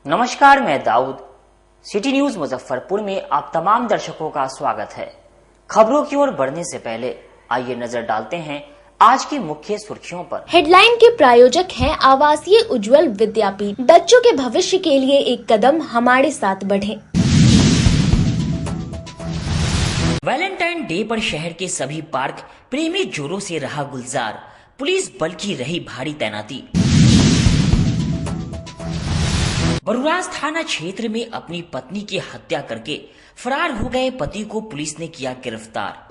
नमस्कार, मैं Dawood. City news Muzaffarpur में आप तमाम दर्शकों का स्वागत है। खबरों की ओर बढ़ने से पहले आइए नजर डालते हैं आज की मुख्य सुर्खियों पर। हेडलाइन के प्रायोजक हैं आवासीय उज्जवल विद्यापीठ। बच्चों के भविष्य के लिए एक कदम हमारे साथ बढ़ें। वैलेंटाइन डे पर शहर के सभी पार्क प्रेमी जोरों से रहा गुलजार। पुलिस बल की रही भारी तैनाती। बरुराज थाना क्षेत्र में अपनी पत्नी की हत्या करके फरार हो गए पति को पुलिस ने किया गिरफ्तार।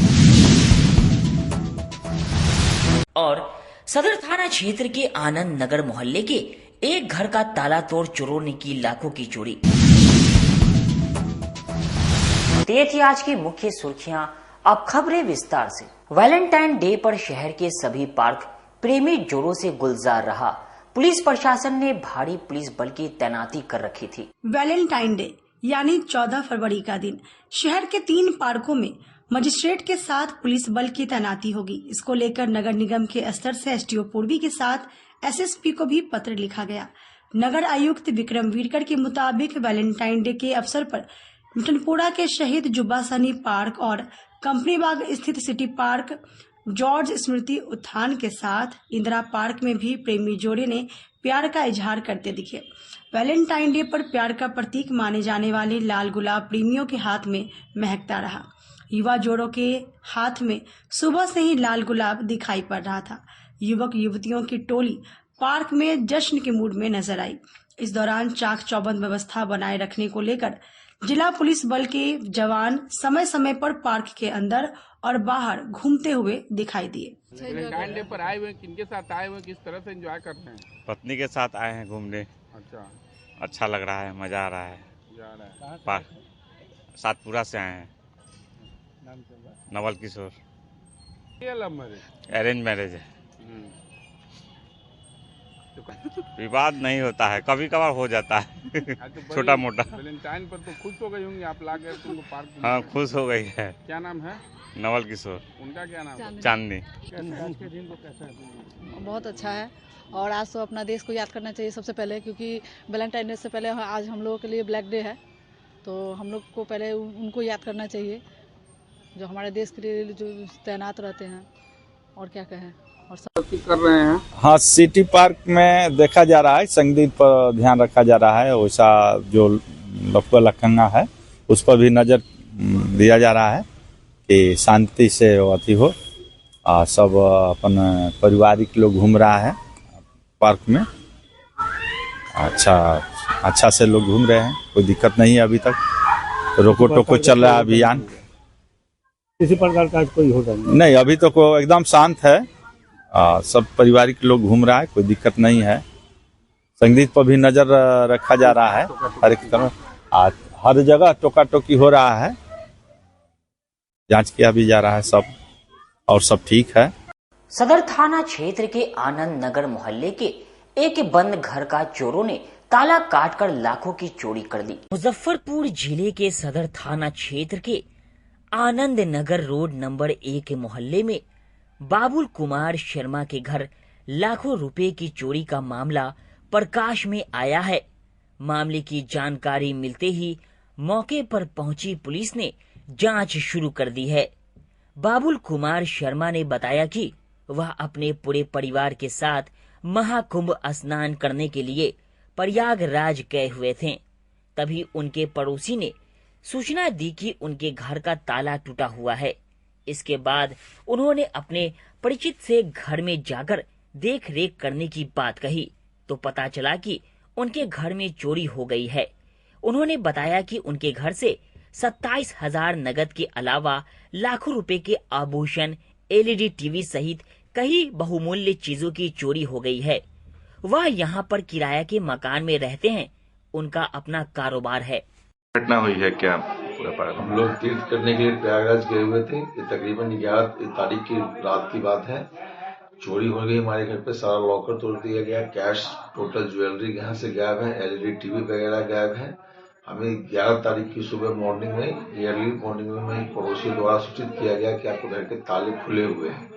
और सदर थाना क्षेत्र के आनंद नगर मोहल्ले के एक घर का ताला तोड़ चोरों ने की लाखों की चोरी। तो ये थी आज की मुख्य सुर्खियां। अब खबरें विस्तार से। वैलेंटाइन डे पर शहर के सभी पार्क प्रेमी जोरों से गुलजार रहा। पुलिस प्रशासन ने भारी पुलिस बल की तैनाती कर रखी थी। वैलेंटाइन डे यानी 14 फरवरी का दिन शहर के 3 पार्कों में मजिस्ट्रेट के साथ पुलिस बल की तैनाती होगी। इसको लेकर नगर निगम के स्तर से एसडीओ पूर्वी के साथ एसएसपी को भी पत्र लिखा गया। नगर आयुक्त विक्रम वीरकर के मुताबिक वैलेंटाइन डे के अवसर पर मिठनपुरा के शहीद जुब्बा सनी पार्क और कंपनी बाग स्थित सिटी पार्क, जॉर्ज स्मृति उद्यान के साथ इंदिरा पार्क में भी प्रेमी जोड़े ने प्यार का इजहार करते दिखे। वैलेंटाइन डे पर प्यार का प्रतीक माने जाने वाले लाल गुलाब प्रेमियों के हाथ में महकता रहा। युवा जोड़ों के हाथ में सुबह से ही लाल गुलाब दिखाई पड़ रहा था। युवक युवतियों की टोली पार्क में जश्न के मूड में नजर आई। इस दौरान चाक चौबंद व्यवस्था बनाए रखने को लेकर जिला पुलिस बल के जवान समय समय पर पार्क के अंदर और बाहर घूमते हुए दिखाई दिए। वैलेंटाइन डे पर आए हुए किनके साथ आए हुए, किस तरह से एंजॉय कर रहे हैं? पत्नी के साथ आए हैं घूमने। अच्छा लग रहा है, मजा आ रहा है। सातपुरा से आए हैं। नवल किशोर। अरेंज मैरिज है। विवाद नहीं होता है, कभी कभार हो जाता है छोटा मोटा। वैलेंटाइन पर तो खुश हो गई होंगी आप लाके तुमको पार्क में। हाँ, खुश हो गई है। क्या नाम है? नवल किशोर। उनका क्या नाम है? चांदनी। आज के दिन को कैसा है? बहुत अच्छा है और आज तो अपना देश को याद करना चाहिए सबसे पहले, क्योंकि वैलेंटाइन डे से पहले आज हम लोगों के लिए ब्लैक डे है, तो हम लोग को पहले उनको याद करना चाहिए जो हमारे देश के लिए जो तैनात रहते हैं। और क्या कहें, और सब कर रहे हैं। हाँ, सिटी पार्क में देखा जा रहा है, संगीत पर ध्यान रखा जा रहा है। वैसा जो लफुआ लखंगा है उस पर भी नजर दिया जा रहा है कि शांति से अथी हो। सब अपन पारिवारिक लोग घूम रहा है पार्क में। अच्छा से लोग घूम रहे हैं, कोई दिक्कत नहीं है अभी तक। रोको टोको चल रहा है अभियान। किसी प्रकार का कोई होगा नहीं, अभी तो एकदम शांत है। सब पारिवारिक लोग घूम रहा है, कोई दिक्कत नहीं है। संगीत पर भी नजर रखा जा रहा है। हर एक तरह हर जगह टोका टोकी हो रहा है, जांच किया भी जा रहा है सब, और सब ठीक है। सदर थाना क्षेत्र के आनंद नगर मोहल्ले के एक बंद घर का चोरों ने ताला काटकर लाखों की चोरी कर दी। मुजफ्फरपुर जिले के सदर थाना क्षेत्र के आनंद नगर रोड नंबर 1 मोहल्ले में बाबुल कुमार शर्मा के घर लाखों रुपए की चोरी का मामला प्रकाश में आया है। मामले की जानकारी मिलते ही मौके पर पहुंची पुलिस ने जांच शुरू कर दी है। बाबुल कुमार शर्मा ने बताया कि वह अपने पूरे परिवार के साथ महाकुंभ स्नान करने के लिए प्रयागराज गए हुए थे। तभी उनके पड़ोसी ने सूचना दी कि उनके घर का ताला टूटा हुआ है। इसके बाद उन्होंने अपने परिचित से घर में जाकर देख रेख करने की बात कही तो पता चला कि उनके घर में चोरी हो गई है। उन्होंने बताया कि उनके घर से 27,000 नगद के अलावा लाखों रुपए के आभूषण, एलईडी टीवी सहित कई बहुमूल्य चीजों की चोरी हो गई है। वह यहाँ पर किराया के मकान में रहते हैं, उनका अपना कारोबार है। घटना हुई है क्या? हम लोग तीर्थ करने के लिए प्रयागराज गए हुए थे। ये तकरीबन 11 तारीख की रात की बात है। चोरी हो गई हमारे घर पे। सारा लॉकर तोड़ दिया गया, कैश, टोटल ज्वेलरी यहाँ से गायब है, एलईडी टीवी वगैरह गायब है। हमें 11 तारीख की सुबह मॉर्निंग में, अर्ली मॉर्निंग में हमें पड़ोसियों द्वारा सूचित किया गया कि आपको घर के ताले खुले हुए हैं।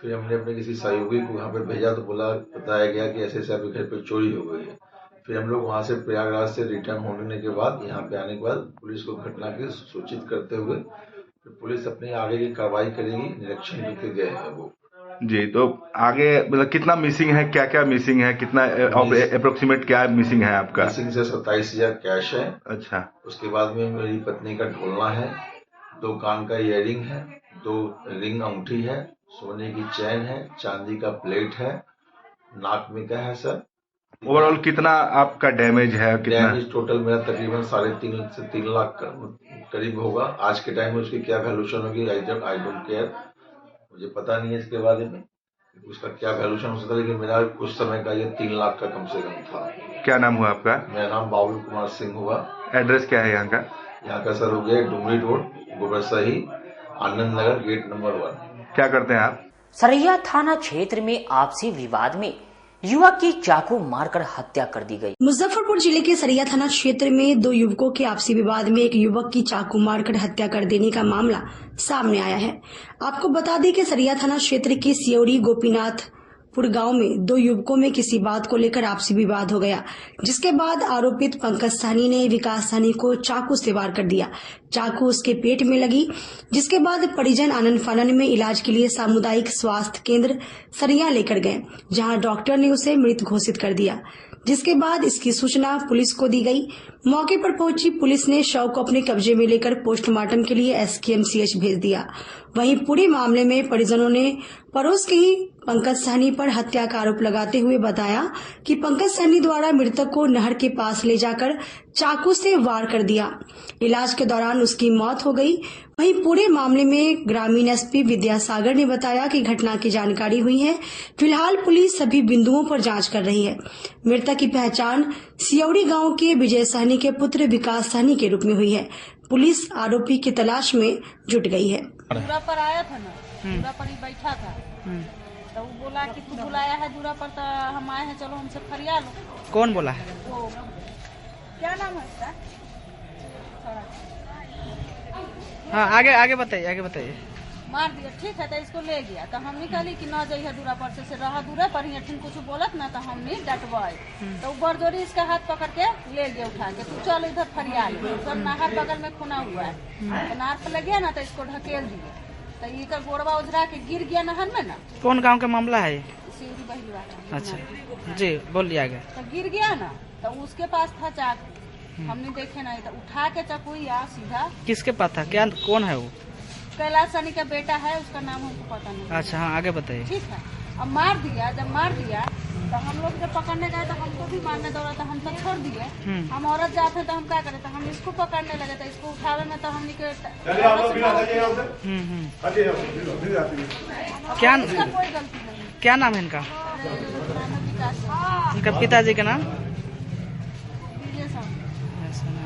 फिर हमने अपने किसी सहयोगी को यहाँ पे भेजा तो बताया गया कि ऐसे ऐसे आपके घर पे चोरी हो गई है। फिर हम लोग वहां से प्रयागराज से रिटर्न होने के बाद यहाँ पे आने के बाद पुलिस को घटना की सूचित करते हुए फिर पुलिस अपनी आगे की कार्रवाई करेगी। निरीक्षण करके गए हैं वो जी। तो आगे मतलब कितना मिसिंग है, क्या क्या मिसिंग है, कितना अप्रोक्सीमेट क्या मिसिंग है आपका? मिसिंग से 27,000 कैश है। अच्छा। उसके बाद में मेरी पत्नी का ढोलना है, 2 कान का इयररिंग है, 2 रिंग अंगूठी है, सोने की चैन है, चांदी का प्लेट है, नाक में का है सर। ओवरऑल कितना आपका डैमेज है? डैमेज टोटल मेरा तकरीबन 3.5 से 3 लाख करीब होगा। आज के टाइम में उसकी क्या वैल्यूशन होगी आई डोंट केयर, मुझे पता नहीं है इसके बारे में उसका क्या वैल्यूशन हो सकता है, लेकिन मेरा कुछ समय का ये 3 लाख का कम से कम था। क्या नाम हुआ आपका? मेरा नाम बाबुल कुमार सिंह हुआ। एड्रेस क्या है यहाँ का? यहाँ का सर हो गया Dumri road, Gobarsahi, Anand Nagar, gate number 1। क्या करते हैं आप? सरैया थाना क्षेत्र में आपसी विवाद में युवक की चाकू मारकर हत्या कर दी गई। मुजफ्फरपुर जिले के सरैया थाना क्षेत्र में 2 युवकों के आपसी विवाद में एक युवक की चाकू मारकर हत्या कर देने का मामला सामने आया है। आपको बता दें कि सरैया थाना क्षेत्र के सियोड़ी गोपीनाथपुर गांव में 2 युवकों में किसी बात को लेकर आपसी विवाद हो गया, जिसके बाद आरोपित पंकज सहनी ने विकास सहनी को चाकू से वार कर दिया। चाकू उसके पेट में लगी, जिसके बाद परिजन आनंद फानन में इलाज के लिए सामुदायिक स्वास्थ्य केंद्र सरैया लेकर गए, जहां डॉक्टर ने उसे मृत घोषित कर दिया। जिसके बाद इसकी सूचना पुलिस को दी गई। मौके पर पहुंची पुलिस ने शव को अपने कब्जे में लेकर पोस्टमार्टम के लिए SKMCH भेज दिया। वहीं पूरे मामले में परिजनों ने पड़ोस के ही पंकज सहनी पर हत्या का आरोप लगाते हुए बताया कि पंकज सहनी द्वारा मृतक को नहर के पास ले जाकर चाकू से वार कर दिया। इलाज के दौरान उसकी मौत हो गई। वहीं पूरे मामले में ग्रामीण SP विद्यासागर ने बताया कि घटना की जानकारी हुई है। फिलहाल पुलिस सभी बिंदुओं पर जांच कर रही है। मृतक की पहचान सियोड़ी गांव के विजय सहनी के पुत्र विकास सहनी के रूप में हुई है। पुलिस आरोपी की तलाश में जुट गई है। दूरा पर आया था ना, दूरा पर ही बैठा था, तो वो बोला कि तू बुलाया है दूरा पर, तो हम आए हैं, चलो हमसे फरिया लो। कौन बोला है? वो क्या नाम है उसका? हाँ, आगे बताइए। मार दिया, ठीक है, तो इसको ले गया, तो हमने कहली कि न जाइए दूरा पर से रहा दूरा पर ही, ठीक कुछ बोलत ना, तो हमने डटवाए, तो बरजोरी इसका हाथ पकड़ के ले गया उठा के, तू चल इधर फरिया ले। तो नहर बगल में खुना हुआ है, तो नहर पर लग गया ना, तो इसको ढकेल दिए, तो ये गोड़वा उजरा के गिर गया नहर में ना। कौन गांव का मामला है? सिवरी बहिलवा। अच्छा जी, बोलिए आगे। तो गिर गया ना, तो उसके पास था चाकू, हमने देखे नहीं, तो उठा के चकुया सीधा। किसके पास था? क्या कौन है वो? कैलाश सहनी का बेटा है, उसका नाम हमको पता नहीं। अच्छा, हाँ, आगे बताइए। ठीक है, अब मार दिया, जब मार दिया तो हम लोग जब पकड़ने गए तो हमको भी मारने दौड़ा, तो हम तो छोड़ दिए। हम औरत जाते हैं तो हम क्या करें, तो हम इसको पकड़ने लगे, तो इसको उठावे में तो हम क्या कोई गलती नहीं। क्या नाम है इनका? इनका पिताजी का नाम?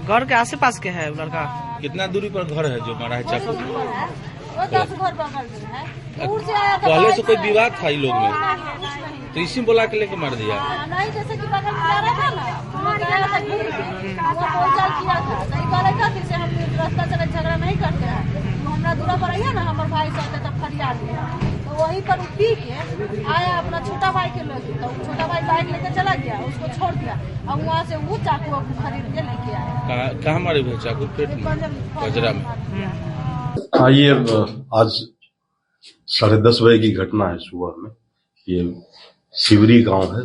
घर के आस पास के है लड़का? कितना दूरी पर घर है जो मारा है चाकू? वो 10 घर बगल में है, दूर से आया था। पहले से कोई विवाद था इन लोग में, तो इसी बोला के लेके मार दिया? नहीं, जैसे कि बगल में जा रहा था ना, वो गया था घूम के, वो बोलचाल किया था, तो ये बोला था कि हम रास्ता चले झगड़ा नहीं करते हैं, तो हमारा दूरा पर आइए ना, हमारे भाई साथ तब फरियाद दिया, तो वहीं पर पी के आया अपना छोटा भाई के लोग, तो छोटा भाई बाइक लेके चला गया, उसको छोड़ दिया, और वहाँ से वो चाकू खरीद के लेके आया। कहाँ मारे हुए चाकू? पेट में, गजरा में। हाँ, ये आज 10:30 बजे की घटना है सुबह में। ये सिवरी गांव है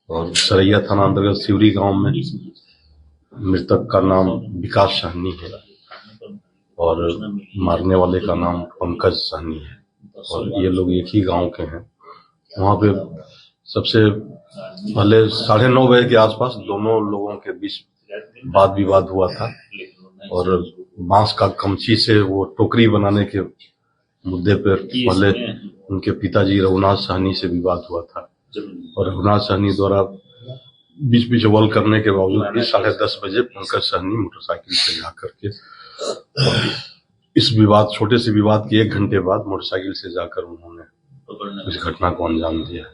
और सरैया थाना अंतर्गत सिवरी गांव में मृतक का नाम विकास सहनी है और मारने वाले का नाम पंकज सहनी है, और ये लोग एक ही गांव के हैं। वहां पे सबसे पहले 9:30 बजे के आसपास दोनों लोगों के बीच वाद विवाद हुआ था, और बांस का कमची से वो टोकरी बनाने के मुद्दे पर पहले उनके पिताजी रघुनाथ सहनी से विवाद हुआ था, और रघुनाथ सहनी द्वारा बीच अव्वल करने के बावजूद भी 10:30 बजे पंकज सहनी मोटरसाइकिल से जाकर के इस विवाद, छोटे से विवाद के 1 घंटे बाद मोटरसाइकिल से जाकर उन्होंने इस घटना को अंजाम दिया।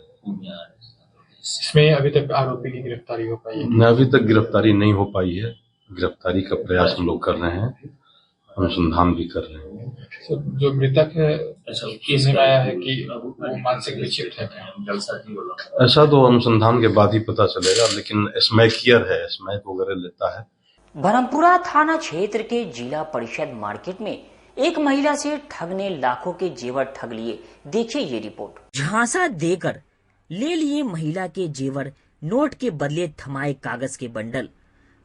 इसमें अभी तक आरोपी की गिरफ्तारी हो पाई है? अभी तक गिरफ्तारी नहीं हो पाई है। गिरफ्तारी का प्रयास हम लोग कर रहे हैं। अनुसंधान भी कर रहे हैं। जो मृतक है सुनने में आया है कि वो मानसिक विक्षिप्त है क्या? ऐसा तो अनुसंधान के बाद ही पता चलेगा, लेकिन स्मैकियर है, स्मैक वगैरह लेता है। ब्रह्मपुरा थाना क्षेत्र के जिला परिषद मार्केट में एक महिला से ठग ने लाखों के जेवर ठग लिए। देखिए ये रिपोर्ट। झांसा देकर ले लिए महिला के जेवर, नोट के बदले थमाए कागज के बंडल।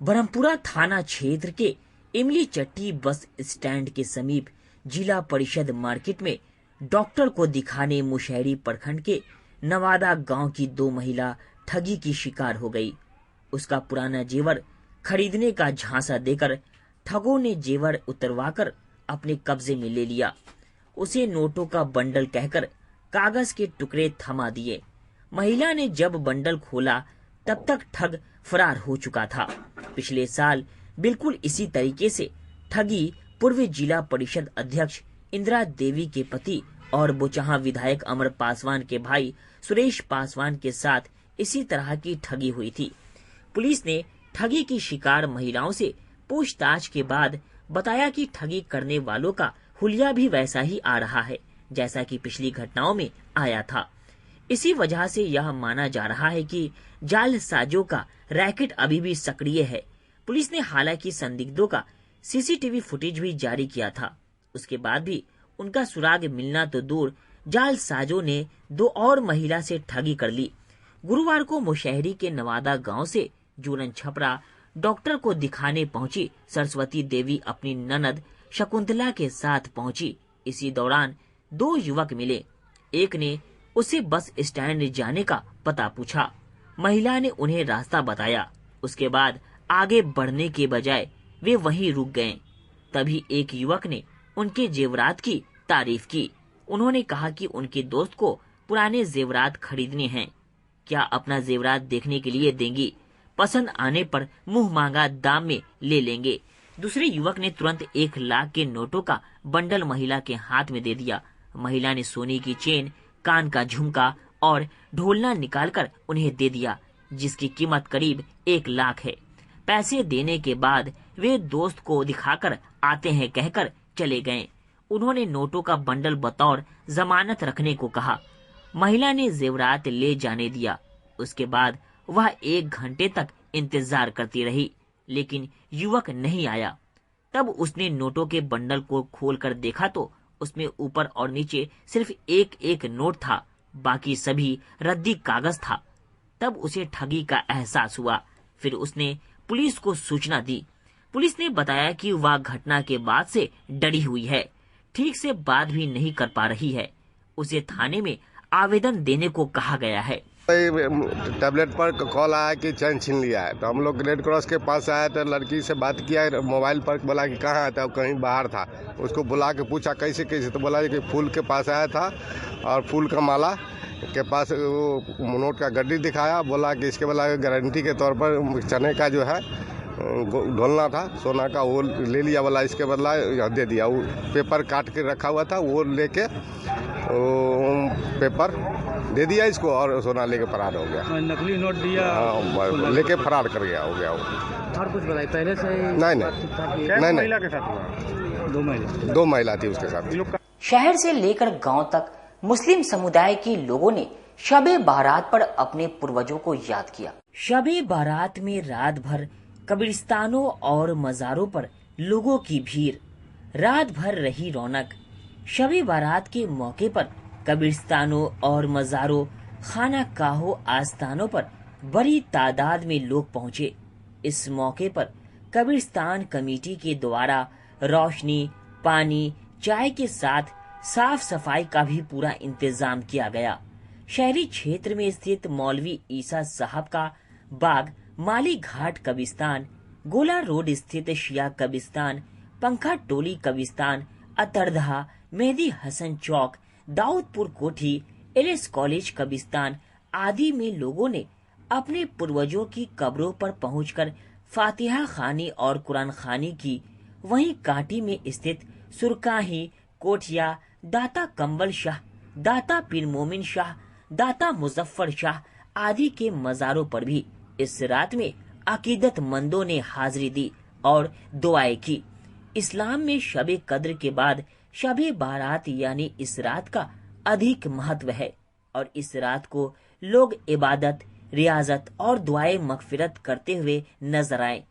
ब्रह्मपुरा थाना क्षेत्र के इमली चट्टी बस स्टैंड के समीप जिला परिषद मार्केट में डॉक्टर को दिखाने मुशहरी प्रखंड के नवादा गांव की 2 महिला ठगी की शिकार हो गई। उसका पुराना जेवर खरीदने का झांसा देकर ठगों ने जेवर उतरवाकर अपने कब्जे में ले लिया। उसे नोटों का बंडल कहकर कागज के टुकड़े थमा दिए। महिला ने जब बंडल खोला तब तक ठग फरार हो चुका था। पिछले साल बिल्कुल इसी तरीके से ठगी पूर्व जिला परिषद अध्यक्ष इंदिरा देवी के पति और बोचहा विधायक अमर पासवान के भाई सुरेश पासवान के साथ इसी तरह की ठगी हुई थी। पुलिस ने ठगी की शिकार महिलाओं से पूछताछ के बाद बताया कि ठगी करने वालों का हुलिया भी वैसा ही आ रहा है जैसा कि पिछली घटनाओं में आया था। इसी वजह से यह माना जा रहा है कि जालसाजों का रैकेट अभी भी सक्रिय है। पुलिस ने हालांकि संदिग्धों का सीसीटीवी फुटेज भी जारी किया था। उसके बाद भी उनका सुराग मिलना तो दूर, जालसाजों ने 2 और महिला से ठगी कर ली। गुरुवार को मुशहरी के नवादा गांव से जूरन छपरा डॉक्टर को दिखाने पहुंची सरस्वती देवी अपनी ननद शकुंतला के साथ पहुंची। इसी दौरान 2 युवक मिले। एक ने उसे बस स्टैंड जाने का पता पूछा। महिला ने उन्हें रास्ता बताया। उसके बाद आगे बढ़ने के बजाय वे वहीं रुक गए। तभी एक युवक ने उनके जेवरात की तारीफ की। उन्होंने कहा कि उनके दोस्त को पुराने जेवरात खरीदने हैं, क्या अपना जेवरात देखने के लिए देंगी? पसंद आने पर मुंह मांगा दाम में ले लेंगे। दूसरे युवक ने तुरंत 1 लाख के नोटों का बंडल महिला के हाथ में दे दिया। महिला ने सोने की चेन, कान का झुमका और ढोलना निकालकर उन्हें दे दिया, जिसकी कीमत करीब 1 लाख है। पैसे देने के बाद वे दोस्त को दिखाकर आते हैं कहकर चले गए। उन्होंने नोटों का बंडल बतौर जमानत रखने को कहा। महिला ने जेवरात ले जाने दिया। उसके बाद वह 1 घंटे तक इंतजार करती रही, लेकिन युवक नहीं आया। तब उसने नोटों के बंडल को खोलकर देखा तो उसमें ऊपर और नीचे सिर्फ एक नोट था, बाकी सभी रद्दी कागज था। तब उसे ठगी का एहसास हुआ। फिर उसने पुलिस को सूचना दी। पुलिस ने बताया कि वह घटना के बाद से डरी हुई है, ठीक से बात भी नहीं कर पा रही है। उसे थाने में आवेदन देने को कहा गया है। टैबलेट पर कॉल आया कि चैन छीन लिया है, तो हम लोग रेड क्रॉस के पास आए तो लड़की से बात किया मोबाइल पर, बोला कि कहाँ था, कहीं बाहर था। उसको बुला के पूछा कैसे कैसे, तो बोला कि फूल के पास आया था और फूल का माला के पास वो नोट का गड्डी दिखाया। बोला कि इसके बोला गारंटी के तौर पर चने का जो है ढोलना था सोना का, वो ले लिया। बोला इसके बदला दे दिया। वो पेपर काट के रखा हुआ था, वो लेके पेपर दे दिया इसको और सोना लेके फरार हो गया। नकली नोट दिया, लेके फरार कर गया हो गया वो। और कुछ बताइए पहले से? नहीं, महिला के साथ हुआ? 2 महिला थी उसके साथ। शहर से लेकर गांव तक मुस्लिम समुदाय के लोगों ने शबे बारात पर अपने पूर्वजों को याद किया। शबे बारात में रात भर कब्रिस्तानों और मजारों पर लोगों की भीड़, रात भर रही रौनक। शबे बारात के मौके पर कब्रिस्तानों और मजारों, खाना काहो आस्थानों पर बड़ी तादाद में लोग पहुंचे। इस मौके पर कब्रिस्तान कमेटी के द्वारा रोशनी, पानी, चाय के साथ साफ सफाई का भी पूरा इंतजाम किया गया। शहरी क्षेत्र में स्थित मौलवी ईसा साहब का बाग, माली घाट कब्रिस्तान, गोला रोड स्थित शिया कब्रिस्तान, पंखा टोली कब्रिस्तान, अतरदहा, मेहदी हसन चौक, दाऊदपुर कोठी, एलएस कॉलेज कब्रिस्तान आदि में लोगों ने अपने पूर्वजों की कब्रों पर पहुंचकर फातिहा खानी और कुरान खानी की। वहीं कांटी में स्थित सुरकाही, कोठिया, दाता कंबल शाह, दाता पीर मोमिन शाह, दाता मुजफ्फर शाह आदि के मजारों पर भी इस रात में अकीदतमंदों ने हाजिरी दी और दुआएं की। इस्लाम में शबे कद्र के बाद शबे बारात यानी इस रात का अधिक महत्व है और इस रात को लोग इबादत, रियाजत और दुआए मगफिरत करते हुए नजर आए।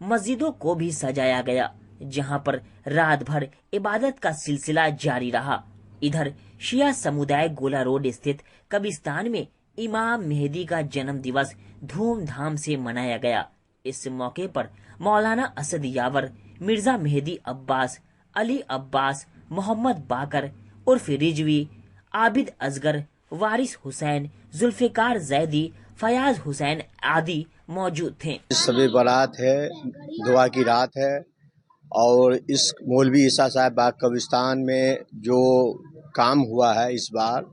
मस्जिदों को भी सजाया गया, जहां पर रात भर इबादत का सिलसिला जारी रहा। इधर शिया समुदाय गोला रोड स्थित कब्रिस्तान में इमाम मेहदी का जन्म दिवस धूमधाम से मनाया गया। इस मौके पर मौलाना असद यावर, मिर्जा मेहदी अब्बास, अली अब्बास, मोहम्मद बाकर उर्फ रिजवी, आबिद असगर, वारिस हुसैन, जुल्फिकार जैदी, फयाज हुसैन आदि मौजूद थे। शबे बारात है, दुआ की रात है और इस मौलवी ईसा साहब बाग कब्रिस्तान में जो काम हुआ है इस बार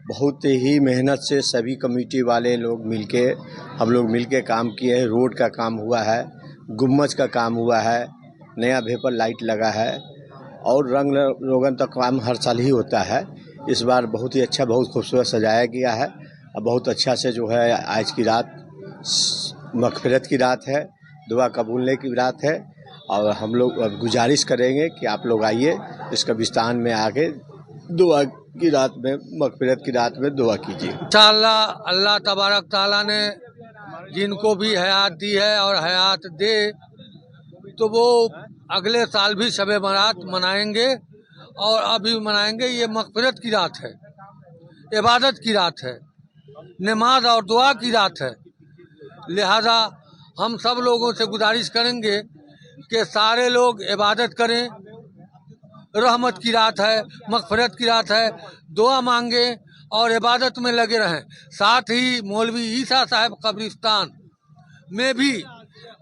बहुत ही मेहनत से सभी कमेटी वाले लोग मिलके हम लोग मिलके काम किए हैं। रोड का काम हुआ है, गुम्बज का काम हुआ है, नया वेपर लाइट लगा है और रंग रोगन तक काम हर साल ही होता है। इस बार बहुत ही अच्छा, बहुत खूबसूरत सजाया गया है और बहुत अच्छा से जो है आज की रात मगफिरत की रात है, दुआ कबूलने की रात है और हम लोग गुजारिश करेंगे कि आप लोग आइए इस कब्रिस्तान में आके दुआ की रात में, मगफिरत की रात में दुआ कीजिए। इंशाअल्लाह अल्लाह तबारक ताला ने जिनको भी हयात दी है और हयात दे तो वो अगले साल भी शबे बारात मनाएंगे और अभी मनाएंगे। ये मगफिरत की रात है, इबादत की रात है, नमाज और दुआ की रात है। लिहाजा हम सब लोगों से गुजारिश करेंगे कि सारे लोग इबादत करें। रहमत की रात है, मगफिरत की रात है, दुआ मांगे और इबादत में लगे रहें। साथ ही मौलवी ईसा साहब कब्रिस्तान में भी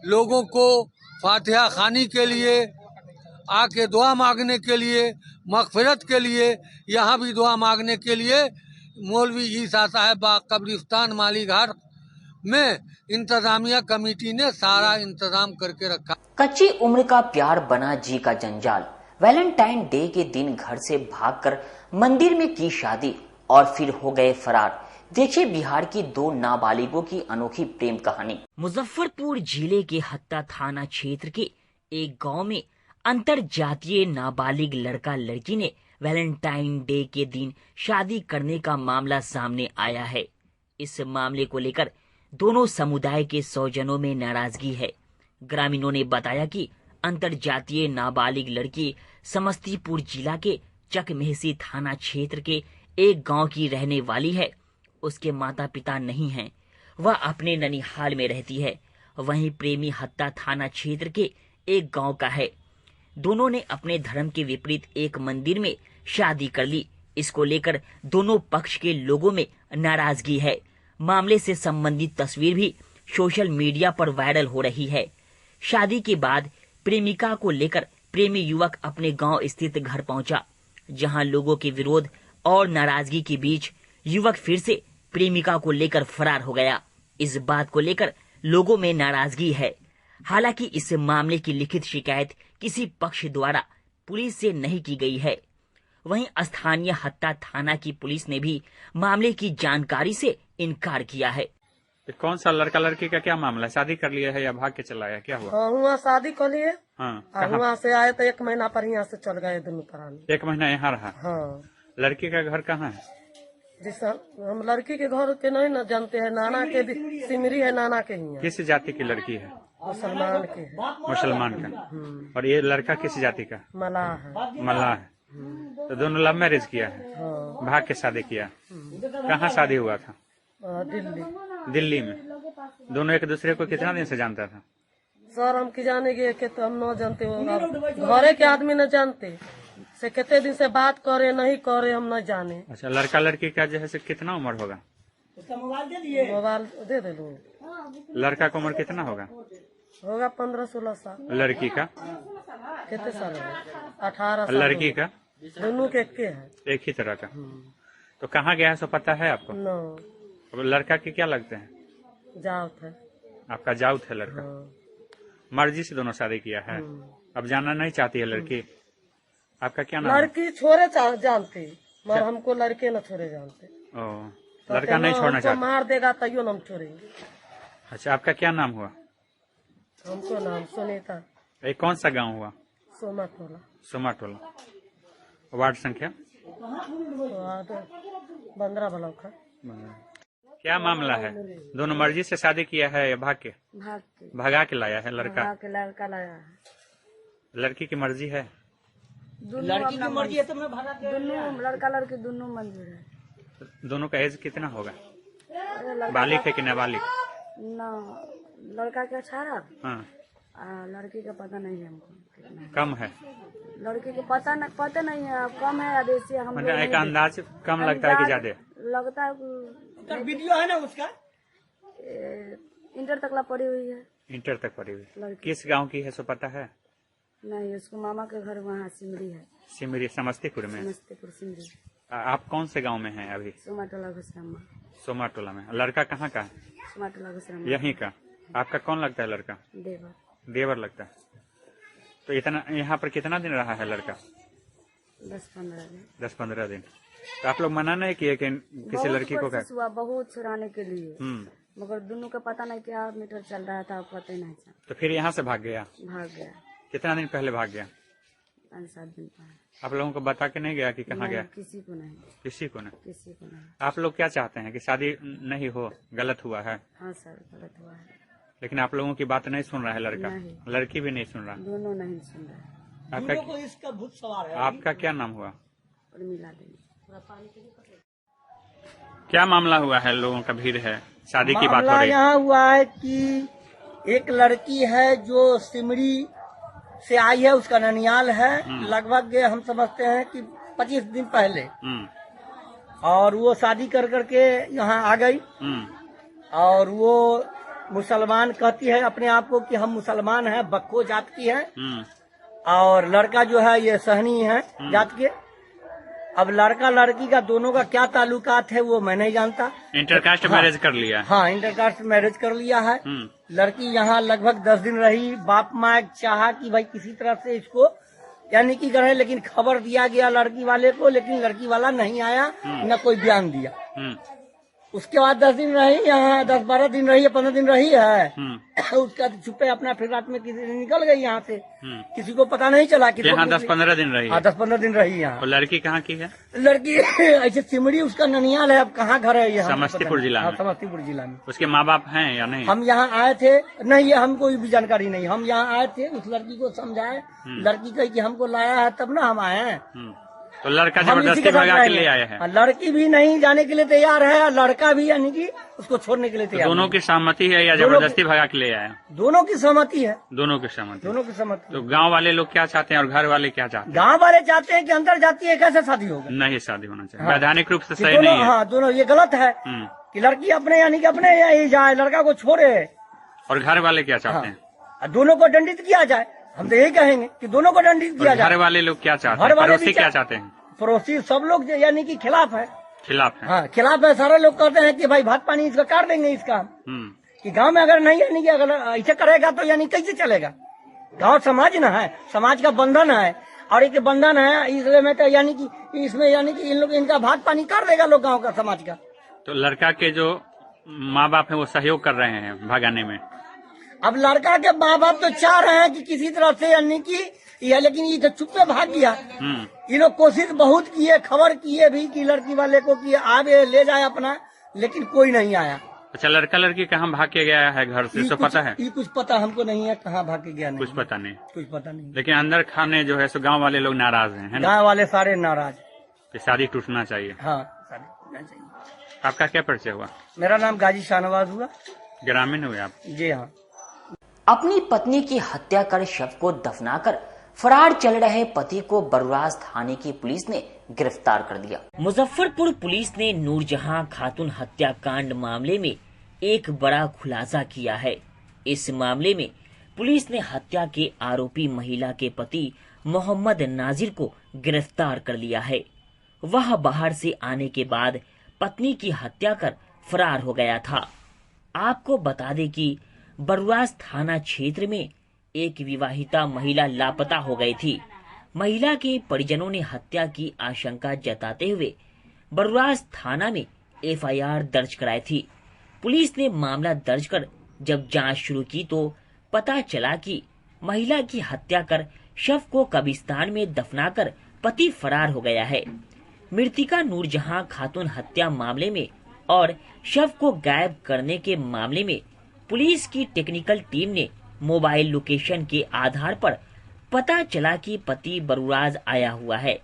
लोगों को फातिहा खानी के लिए, आके दुआ मांगने के लिए, मगफिरत के लिए, यहाँ भी दुआ मांगने के लिए मौलवी ईसा साहब बाग कब्रिस्तान माली घाट में इंतजामिया कमेटी ने सारा इंतजाम करके रखा। कच्ची उम्र का प्यार बना जी का जंजाल। वैलेंटाइन डे के दिन घर से भागकर मंदिर में की शादी और फिर हो गए फरार। देखिए बिहार की दो नाबालिगों की अनोखी प्रेम कहानी। मुजफ्फरपुर जिले के हत्ता थाना क्षेत्र के एक गांव में अंतर जातीय नाबालिग लड़का लड़की ने वैलेंटाइन डे के दिन शादी करने का मामला सामने आया है। इस मामले को लेकर दोनों समुदाय के 100 जनों में नाराजगी है। ग्रामीणों ने बताया कि अंतर जातीय नाबालिग लड़की समस्तीपुर जिला के चकमेहसी थाना क्षेत्र के एक गांव की रहने वाली है। उसके माता पिता नहीं हैं, वह अपने ननिहाल में रहती है। वहीं प्रेमी हत्ता थाना क्षेत्र के एक गांव का है। दोनों ने अपने धर्म के विपरीत एक मंदिर में शादी कर ली। इसको लेकर दोनों पक्ष के लोगों में नाराजगी है। मामले से संबंधित तस्वीर भी सोशल मीडिया पर वायरल हो रही है। शादी के बाद प्रेमिका को लेकर प्रेमी युवक अपने गांव स्थित घर पहुंचा, जहां लोगों के विरोध और नाराजगी के बीच युवक फिर से प्रेमिका को लेकर फरार हो गया। इस बात को लेकर लोगों में नाराजगी है। हालांकि इस मामले की लिखित शिकायत किसी पक्ष द्वारा पुलिस से नहीं की गई है। वहीं स्थानीय हत्ता थाना की पुलिस ने भी मामले की जानकारी से इनकार किया है। तो कौन सा लड़का लड़की का क्या मामला है? शादी कर लिया है या भाग के चला आया, क्या हुआ? हाँ, वहाँ शादी कर लिए। हाँ, वहाँ से आए तो 1 महीना पर यहाँ से चल गए दोनों प्राणी। 1 महीना यहाँ रहा? हाँ। लड़की का घर कहाँ है? जिस हम लड़की के घर के नहीं न जानते हैं, नाना के सिमरी है, नाना के ही। किस जाति की लड़की है? मुसलमान के। मुसलमान का। और ये लड़का किस जाति का? मलाह है। मलाह है। तो दोनों लव मैरिज किया है? हाँ। भाग के शादी किया। कहाँ शादी हुआ था? दिल्ली में। दोनों एक दूसरे को कितना दिन से जानता था? सर हम की जाने के तो हम न जानते हो, घरे के आदमी न जानते से कितने दिन से बात करे नहीं करे हम न जाने। अच्छा, लड़का लड़की का जो है से कितना उम्र होगा? मोबाइल दे दे लो। लड़का का उम्र कितना होगा? 15-16 साल। लड़की का कितने साल? 18 साल। लड़की का? दोनों के है, एक ही तरह का। तो कहाँ गया है सो पता है आपको? नो। लड़का के क्या लगते हैं? जाउत है। आपका जाउत है लड़का? मर्जी से दोनों शादी किया है। अब जाना नहीं चाहती है लड़की? आपका क्या नाम? लड़की छोड़े जानते, मगर हमको लड़के न छोड़े जानते। लड़का नहीं छोड़ना चाहता? मार देगा तैयो हम छोड़ेंगे। अच्छा, आपका क्या नाम हुआ? हमको नाम सुनीता। कौन सा गांव हुआ? सोमा टोला। सोमा टोला। वार्ड संख्या 15 ब्लॉक है। क्या मामला है? दोनों मर्जी से शादी किया है या भाग के? भगा के लाया है लड़का? लड़का लाया है। लड़की की मर्जी है? लड़की की मर्जी है तो मैं भगा के दोनों लड़का लड़की दोनों मंजूर है। दोनों का एज कितना होगा? बालिग है कि नाबालिग? ना लड़का का 18। हाँ। लड़की का पता नहीं है हमको। कम है? लड़की को पता नहीं है, कम है या बेसी है। हम मतलब एक अंदाज कम लगता है कि ज्यादा लगता है? वीडियो है ना उसका। इंटर तक ला पड़ी हुई है। इंटर तक पड़ी हुई। किस गांव की है सो पता है? नहीं, उसको मामा के घर वहाँ सिमरी है। सिमरी समस्तीपुर में? समस्तीपुर सिमरी। आप कौन से गांव में हैं अभी? सोमा टोला घुसरामा। सोमा टोला में। लड़का कहाँ का है? सोमा टोला घुसरामा। यहीं का। आपका कौन लगता है लड़का? देवर। देवर लगता है। तो इतना यहाँ पर कितना दिन रहा है लड़का? 10-15 दिन। 10-15 दिन। तो आप लोग मना नहीं किए कि किसी लड़की को? हुआ बहुत छुड़ाने के लिए, मगर दोनों का पता नहीं क्या मीटर चल रहा था, पता ही नहीं चला। तो फिर यहाँ से भाग गया? भाग गया। कितना दिन पहले भाग गया? 5-7 दिन पहले। आप लोगों को बता के नहीं गया कि कहाँ गया? किसी को नहीं। किसी को नहीं? किसी को नहीं। आप लोग क्या चाहते हैं कि शादी नहीं हो? गलत हुआ है? हाँ सर, गलत हुआ है। लेकिन आप लोगों की बात नहीं सुन रहा है लड़का? लड़की भी नहीं सुन रहा? दोनों नहीं सुन रहा। आपका इसका भूत सवार है। आपका क्या नाम हुआ? उर्मिला देवी। क्या मामला हुआ है? लोगों का भीड़ है, शादी की बात हो रही है। यहाँ हुआ है कि एक लड़की है जो सिमरी से आई है, उसका ननियाल है। लगभग हम समझते हैं कि 25 दिन पहले। और वो शादी कर करके यहाँ आ गई। और वो मुसलमान कहती है अपने आप को कि हम मुसलमान हैं, बक्को जात की है। और लड़का जो है ये सहनी है जात के। अब लड़का लड़की का दोनों का क्या ताल्लुकात है वो मैं नहीं जानता। इंटरकास्ट मैरिज कर लिया? हाँ, इंटरकास्ट मैरिज कर लिया है। लड़की यहाँ लगभग 10 दिन रही। बाप माँ चाहा कि भाई किसी तरह से इसको यानी कि करे, लेकिन खबर दिया गया लड़की वाले को, लेकिन लड़की वाला नहीं आया, न कोई बयान दिया। उसके बाद 10 दिन रही यहाँ, 10-12 दिन रही है, 15 दिन रही है। उसका छुपे अपना फिर रात में किसी दिन निकल गई यहाँ से, किसी को पता नहीं चला कि यहाँ 10-15 दिन रही। हाँ, 10-15 दिन रही यहाँ। और लड़की कहाँ की है? लड़की ऐसे सिमरी उसका ननियाल है। अब कहाँ घर है यहाँ? समस्तीपुर जिला में। समस्तीपुर जिला में। उसके माँ बाप हैं या नहीं? हम यहाँ आए थे, नहीं ये हमको भी जानकारी नहीं। हम यहाँ आए थे, उस लड़की को समझाए, लड़की कही कि हमको लाया है तब ना हम आए हैं। तो लड़का जबरदस्ती भगा के ले आया है? लड़की भी नहीं जाने के लिए तैयार है, और लड़का भी यानी कि उसको छोड़ने के लिए तैयार। दोनों की सहमति है या जबरदस्ती भगा के ले आया? दोनों की सहमति है। दोनों की सहमति। दोनों की सहमति। तो गांव वाले लोग क्या चाहते हैं और घर वाले क्या चाहते हैं? गांव वाले चाहते हैं कि अंदर जाती है कैसे शादी होगा? नहीं, शादी होना चाहिए। वैधानिक रूप से सही नहीं है। हाँ, दोनों ये गलत है कि लड़की अपने यानी कि अपने यही जाए, लड़का को छोड़े। और घर वाले क्या चाहते हैं? दोनों को दंडित किया जाए। हम तो यही कहेंगे कि दोनों को दंडित किया जाए। घर वाले लोग क्या चाहते हैं? पड़ोसी क्या चाहते हैं? पड़ोसी सब लोग यानी कि खिलाफ है। खिलाफ है? हाँ, खिलाफ है। सारे लोग कहते हैं कि भाई भात पानी इसका काट देंगे इसका। कि गांव में अगर नहीं यानी कि अगर ऐसे करेगा तो यानी कैसे चलेगा? गांव समाज न है, समाज का बंधन है, और एक बंधन है, इसलिए में तो यानी कि इसमें यानी कि इन लोग इनका भात पानी काट देगा लोग गाँव का, समाज का। तो लड़का के जो माँ बाप है वो सहयोग कर रहे हैं भगाने में? अब लड़का के माँ बाप तो चाह रहे हैं कि किसी तरह से यानी कि यह, लेकिन ये तो चुप्पे भाग गया। ये लोग कोशिश बहुत किए, खबर किए भी कि लड़की वाले को कि आवे ले जाए अपना, लेकिन कोई नहीं आया। अच्छा, लड़का लड़की कहाँ भाग के गया है घर से, सो पता है? ये कुछ पता हमको नहीं है, कहाँ भाग के गया नहीं, कुछ पता नहीं। कुछ पता नहीं। लेकिन अंदर खाने जो है सो गाँव वाले लोग नाराज हैं, है ना? गाँव वाले सारे नाराज। शादी टूटना चाहिए। हाँ, शादी टूटना चाहिए। आपका क्या परिचय हुआ? मेरा नाम गाजी शाहनवाज हुआ। ग्रामीण हुए आप? जी हाँ। अपनी पत्नी की हत्या कर शव को दफनाकर फरार चल रहे पति को बरुराज थाने की पुलिस ने गिरफ्तार कर दिया। मुजफ्फरपुर पुलिस ने नूरजहां खातून हत्याकांड मामले में एक बड़ा खुलासा किया है। इस मामले में पुलिस ने हत्या के आरोपी महिला के पति मोहम्मद नाजिर को गिरफ्तार कर लिया है। वह बाहर से आने के बाद पत्नी की हत्या कर फरार हो गया था। आपको बता दें कि बरुराज थाना क्षेत्र में एक विवाहिता महिला लापता हो गई थी। महिला के परिजनों ने हत्या की आशंका जताते हुए बरुराज थाना में एफआईआर दर्ज कराई थी। पुलिस ने मामला दर्ज कर जब जांच शुरू की तो पता चला कि महिला की हत्या कर शव को कब्रिस्तान में दफनाकर पति फरार हो गया है। मृतिका नूरजहां खातून हत्या मामले में और शव को गायब करने के मामले में पुलिस की टेक्निकल टीम ने मोबाइल लोकेशन के आधार पर पता चला कि पति बरुराज आया हुआ है।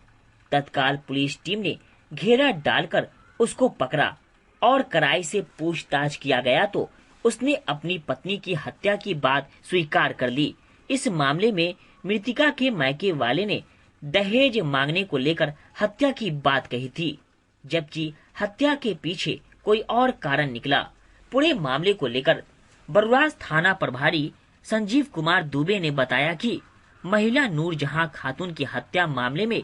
तत्काल पुलिस टीम ने घेरा डालकर उसको पकड़ा और कड़ाई से पूछताछ किया गया तो उसने अपनी पत्नी की हत्या की बात स्वीकार कर ली। इस मामले में मृतिका के मायके वाले ने दहेज मांगने को लेकर हत्या की बात कही थी, जबकि हत्या के पीछे कोई और कारण निकला। पूरे मामले को लेकर बरुराज थाना प्रभारी संजीव कुमार दुबे ने बताया कि महिला नूरजहां खातून की हत्या मामले में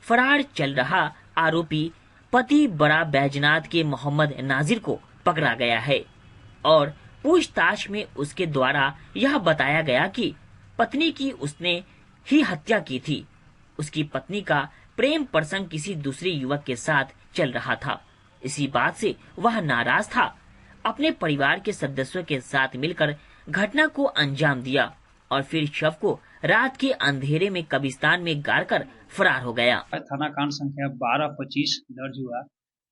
फरार चल रहा आरोपी पति बड़ा बैजनाथ के मोहम्मद नाजिर को पकड़ा गया है और पूछताछ में उसके द्वारा यह बताया गया कि पत्नी की उसने ही हत्या की थी। उसकी पत्नी का प्रेम प्रसंग किसी दूसरे युवक के साथ चल रहा था। इसी बात से वह नाराज था। अपने परिवार के सदस्यों के साथ मिलकर घटना को अंजाम दिया और फिर शव को रात के अंधेरे में कब्रिस्तान में गाड़कर फरार हो गया। थाना कांड संख्या 1225 दर्ज हुआ,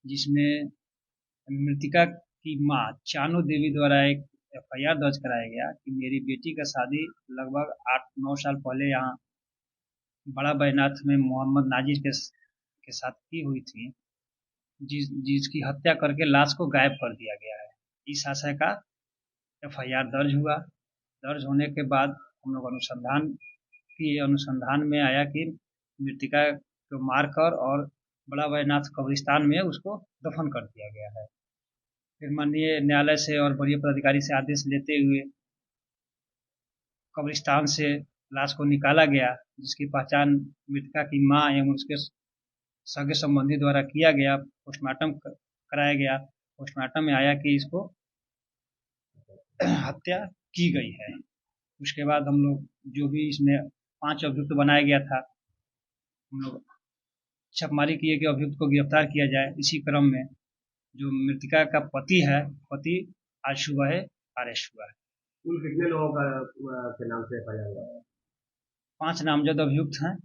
जिसमें मृतिका की मां चानू देवी द्वारा एक FIR दर्ज कराया गया कि मेरी बेटी का शादी लगभग 8-9 साल पहले यहाँ बड़ा बैजनाथ में मोहम्मद नाजिर के साथ की हुई थी, जिसकी हत्या करके लाश को गायब कर दिया गया है। इस आशय का FIR दर्ज हुआ। दर्ज होने के बाद हम लोग अनुसंधान में आया कि मृतिका को मारकर और बड़ा बैजनाथ कब्रिस्तान में उसको दफन कर दिया गया है। फिर माननीय न्यायालय से और वरीय पदाधिकारी से आदेश लेते हुए कब्रिस्तान से लाश को निकाला गया, जिसकी पहचान मृतिका की मां एवं उसके सगे संबंधी द्वारा किया गया। पोस्टमार्टम कराया गया। पोस्टमार्टम में आया कि इसको हत्या की गई है। उसके बाद हम लोग जो भी इसमें 5 अभियुक्त बनाया गया था, हम लोग छापेमारी किए कि अभियुक्त को गिरफ्तार किया जाए। इसी क्रम में जो मृतिका का पति है, आज सुबह अरेस्ट हुआ है। कुल कितने लोगों के नाम से FIR हुआ है? 5 नामजद अभियुक्त हैं।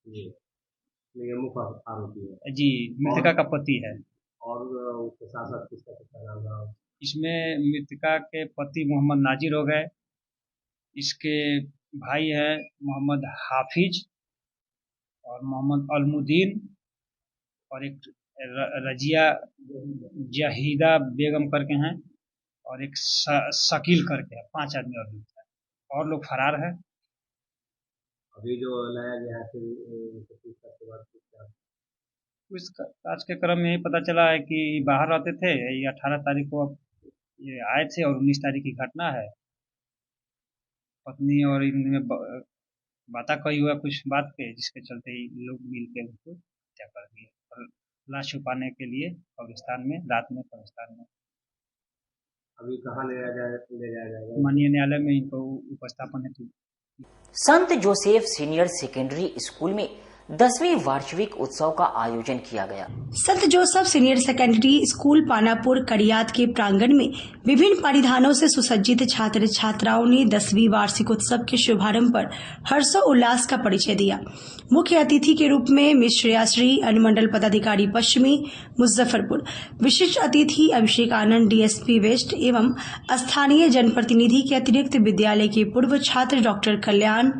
ये मुख्य आरोपी है जी, मृतिका का पति है। और उसके साथ साथ किसका नाम रहा? इसमें मृतिका के पति मोहम्मद नाजिर हो गए। इसके भाई है मोहम्मद हाफिज और मोहम्मद अलमुद्दीन और एक रजिया जहीदा बेगम करके हैं और एक शकील करके है। 5 आदमी अभियुक्त है और लोग फरार है। अभी जो लाया गया है आज के क्रम में पता चला है कि बाहर रहते थे। ये 18 तारीख को ये आए थे और 19 तारीख की घटना है। पत्नी और इनमें बाता कही हुआ कुछ बात पे, जिसके चलते ही लोग मिल के उनको हत्या कर दिए और लाश छुपाने के लिए कब्रिस्तान में रात में कब्रिस्तान में। अभी कहाँ ले जाया जाएगा? माननीय न्यायालय में इनको उपस्थापन हेतु संत जोसेफ सीनियर सेकेंडरी स्कूल में 10वीं वार्षिक उत्सव का आयोजन किया गया। Sant Joseph senior secondary school Panapur Kadiyat के प्रांगण में विभिन्न परिधानों से सुसज्जित छात्र छात्राओं ने 10वीं वार्षिक उत्सव के शुभारंभ पर हर्षोल्लास का परिचय दिया। मुख्य अतिथि के रूप में मिस श्रेयाश्री, अनुमंडल पदाधिकारी पश्चिमी मुजफ्फरपुर, विशिष्ट अतिथि अभिषेक आनंद DSP वेस्ट एवं स्थानीय जनप्रतिनिधि के अतिरिक्त विद्यालय के पूर्व छात्र doctor Kalyan,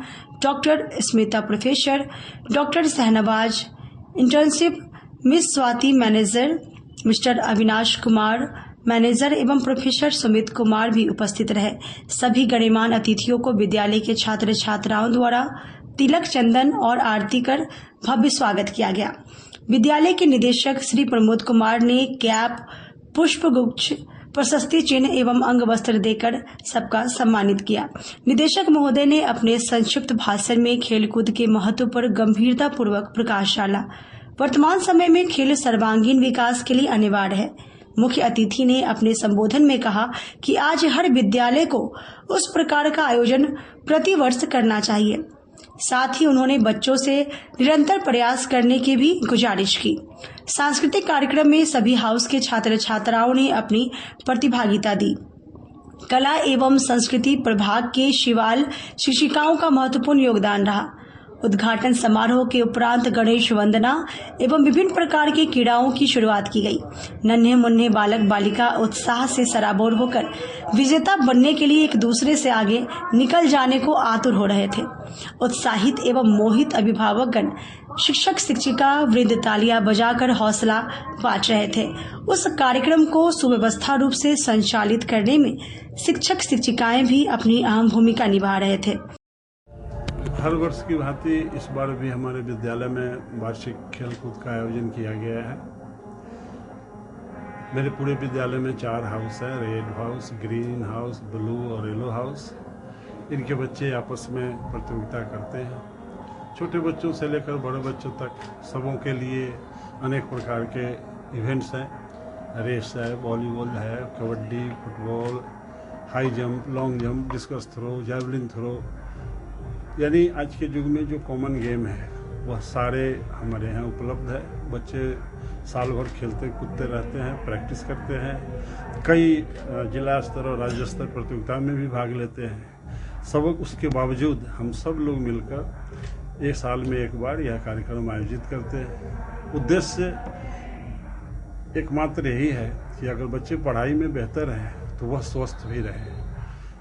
doctor Smita professor, doctor Sahnawaz, internship miss Swati manager, mister Avinash Kumar manager एवं प्रोफेसर सुमित कुमार भी उपस्थित रहे। सभी गणमान्य अतिथियों को विद्यालय के छात्र छात्राओं द्वारा तिलक चंदन और आरती कर भव्य स्वागत किया गया। विद्यालय के निदेशक श्री प्रमोद कुमार ने कैप, पुष्पगुच्छ, प्रशस्ति चिन्ह एवं अंग वस्त्र देकर सबका सम्मानित किया। निदेशक महोदय ने अपने संक्षिप्त भाषण में खेलकूद के महत्व पर गंभीरता पूर्वक प्रकाश डाला। वर्तमान समय में खेल सर्वांगीण विकास के लिए अनिवार्य है। मुख्य अतिथि ने अपने संबोधन में कहा कि आज हर विद्यालय को उस प्रकार का आयोजन प्रतिवर्ष करना चाहिए। साथ ही उन्होंने बच्चों से निरंतर प्रयास करने की भी गुजारिश की। सांस्कृतिक कार्यक्रम में सभी हाउस के छात्र छात्राओं ने अपनी प्रतिभागिता दी। कला एवं संस्कृति प्रभाग के शिवाल शिक्षिकाओं का महत्वपूर्ण योगदान रहा। उद्घाटन समारोह के उपरांत गणेश वंदना एवं विभिन्न प्रकार के क्रीड़ाओं की शुरुआत की गई। नन्हे मुन्ने बालक बालिका उत्साह से सराबोर होकर विजेता बनने के लिए एक दूसरे से आगे निकल जाने को आतुर हो रहे थे। उत्साहित एवं मोहित अभिभावकगण, शिक्षक शिक्षिका वृंद तालियां बजाकर हौसला बांट रहे थे। उस कार्यक्रम को सुव्यवस्था रूप से संचालित करने में शिक्षक शिक्षिकाएं भी अपनी अहम भूमिका निभा रहे थे। हर वर्ष की भांति इस बार भी हमारे विद्यालय में वार्षिक खेलकूद का आयोजन किया गया है। मेरे पूरे विद्यालय में 4 हाउस है, red house, green house, blue और येलो हाउस। इनके बच्चे आपस में प्रतियोगिता करते हैं। छोटे बच्चों से लेकर बड़े बच्चों तक सबों के लिए अनेक प्रकार के इवेंट्स हैं। रेस है, वॉलीबॉल है, kabaddi, football, high jump, long jump, discus throw, javelin throw, यानी आज के युग में जो कॉमन गेम है वह सारे हमारे यहाँ उपलब्ध है। बच्चे साल भर खेलते कूदते रहते हैं, प्रैक्टिस करते हैं, कई जिला स्तर और राज्य स्तर प्रतियोगिता में भी भाग लेते हैं। सब उसके बावजूद हम सब लोग मिलकर एक साल में एक बार यह कार्यक्रम आयोजित करते हैं। उद्देश्य एकमात्र यही है कि अगर बच्चे पढ़ाई में बेहतर हैं तो वह स्वस्थ भी रहें,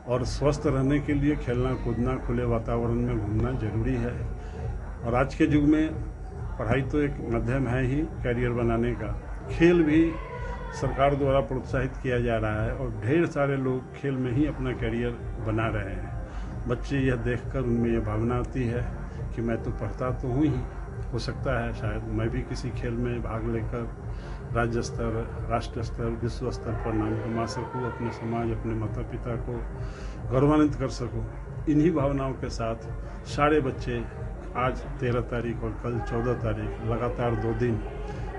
और स्वस्थ रहने के लिए खेलना कूदना, खुले वातावरण में घूमना जरूरी है। और आज के युग में पढ़ाई तो एक माध्यम है ही कैरियर बनाने का, खेल भी सरकार द्वारा प्रोत्साहित किया जा रहा है और ढेर सारे लोग खेल में ही अपना कैरियर बना रहे हैं। बच्चे यह देखकर उनमें यह भावना आती है कि मैं तो पढ़ता तो हूँ ही, हो सकता है शायद मैं भी किसी खेल में भाग लेकर राज्य स्तर, राष्ट्रीय स्तर, विश्व स्तर पर नाम कमा सकूं, अपने समाज, अपने माता पिता को गौरवान्वित कर सकूं। इन्हीं भावनाओं के साथ सारे बच्चे आज 13 तारीख और कल 14 तारीख लगातार 2 दिन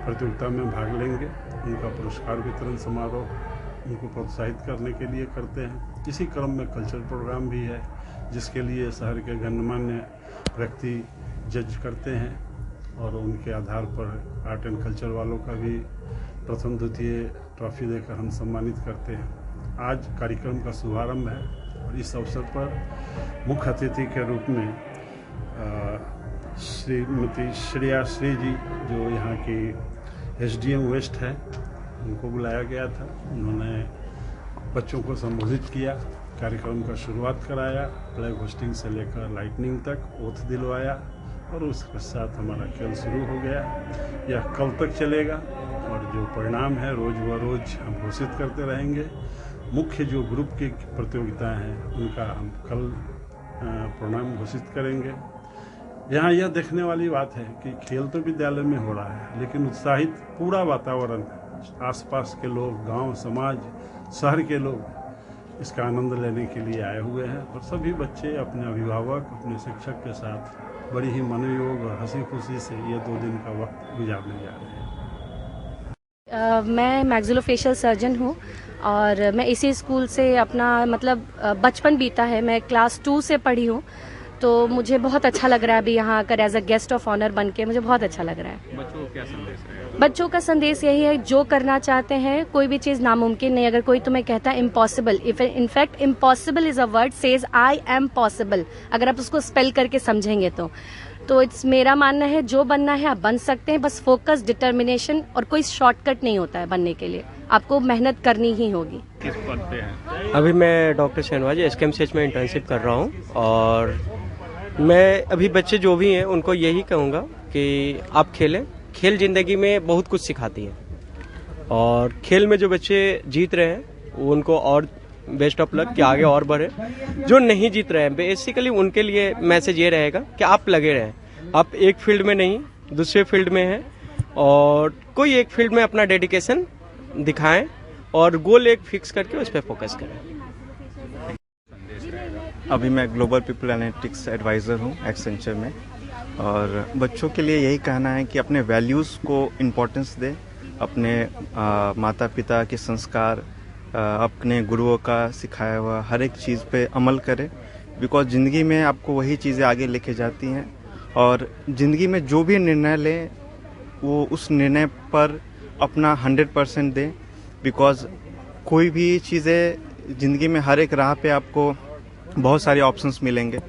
प्रतियोगिता में भाग लेंगे। उनका पुरस्कार वितरण समारोह उनको प्रोत्साहित करने के लिए करते हैं। इसी क्रम में कल्चरल प्रोग्राम भी है जिसके लिए शहर के गणमान्य व्यक्ति जज करते हैं और उनके आधार पर आर्ट एंड कल्चर वालों का भी प्रथम द्वितीय ट्रॉफी देकर हम सम्मानित करते हैं। आज कार्यक्रम का शुभारंभ है और इस अवसर पर मुख्य अतिथि के रूप में श्रीमती श्रेया श्री जी, जो यहाँ की SDM वेस्ट है, उनको बुलाया गया था। उन्होंने बच्चों को संबोधित किया, कार्यक्रम का शुरुआत कराया, फ्लैग होस्टिंग से लेकर लाइटनिंग तक ओथ दिलवाया और उसके साथ हमारा खेल शुरू हो गया। यह कल तक चलेगा और जो परिणाम है रोज व रोज हम घोषित करते रहेंगे। मुख्य जो ग्रुप की प्रतियोगिताएं हैं उनका हम कल परिणाम घोषित करेंगे। यहाँ यह देखने वाली बात है कि खेल तो विद्यालय में हो रहा है, लेकिन उत्साहित पूरा वातावरण, आसपास के लोग, गांव, समाज, शहर के लोग इसका आनंद लेने के लिए आए हुए हैं और सभी बच्चे अपने अभिभावक, अपने शिक्षक के साथ बड़ी ही मनोयोग और हंसी खुशी से ये 2 दिन का वक्त गुजारने जा रहे हैं। मैं मैक्सिलोफेशियल सर्जन हूँ और मैं इसी स्कूल से अपना बचपन बीता है। मैं क्लास 2 से पढ़ी हूँ, तो मुझे बहुत अच्छा लग रहा है अभी यहाँ आकर as a guest of honour बन के। मुझे बहुत अच्छा लग रहा है। बच्चों को क्या संदेश है? बच्चों का संदेश यही है, जो करना चाहते हैं, कोई भी चीज़ नामुमकिन नहीं। अगर कोई तुम्हें कहता है impossible, in fact impossible is a word says I am possible, अगर आप उसको स्पेल करके समझेंगे तो इट्स मेरा मानना है जो बनना है आप बन सकते हैं, बस फोकस, डिटर्मिनेशन, और कोई शॉर्टकट नहीं होता है बनने के लिए, आपको मेहनत करनी ही होगी। किस पद पे हैं? अभी मैं डॉक्टर शहनवाज SKMCH में इंटर्नशिप कर रहा हूँ और मैं अभी बच्चे जो भी हैं उनको यही कहूँगा कि आप खेलें। खेल जिंदगी में बहुत कुछ सिखाती है और खेल में जो बच्चे जीत रहे हैं उनको और बेस्ट ऑफ लक कि आगे और बढ़े। जो नहीं जीत रहे हैं बेसिकली उनके लिए मैसेज ये रहेगा कि आप लगे रहें। आप एक फील्ड में नहीं दूसरे फील्ड में हैं और कोई एक फील्ड में अपना डेडिकेशन दिखाएं और गोल एक फिक्स करके उस पर फोकस करें। अभी मैं ग्लोबल पीपल एनालिटिक्स एडवाइज़र हूँ एक्सेंचर में और बच्चों के लिए यही कहना है कि अपने वैल्यूज़ को इम्पोर्टेंस दें, अपने माता पिता के संस्कार, अपने गुरुओं का सिखाया हुआ हर एक चीज़ पे अमल करें, बिकॉज ज़िंदगी में आपको वही चीज़ें आगे लेके जाती हैं। और ज़िंदगी में जो भी निर्णय लें वो उस निर्णय पर अपना 100% दें, बिकॉज कोई भी चीज़ें ज़िंदगी में हर एक राह पे आपको बहुत सारे ऑप्शंस मिलेंगे,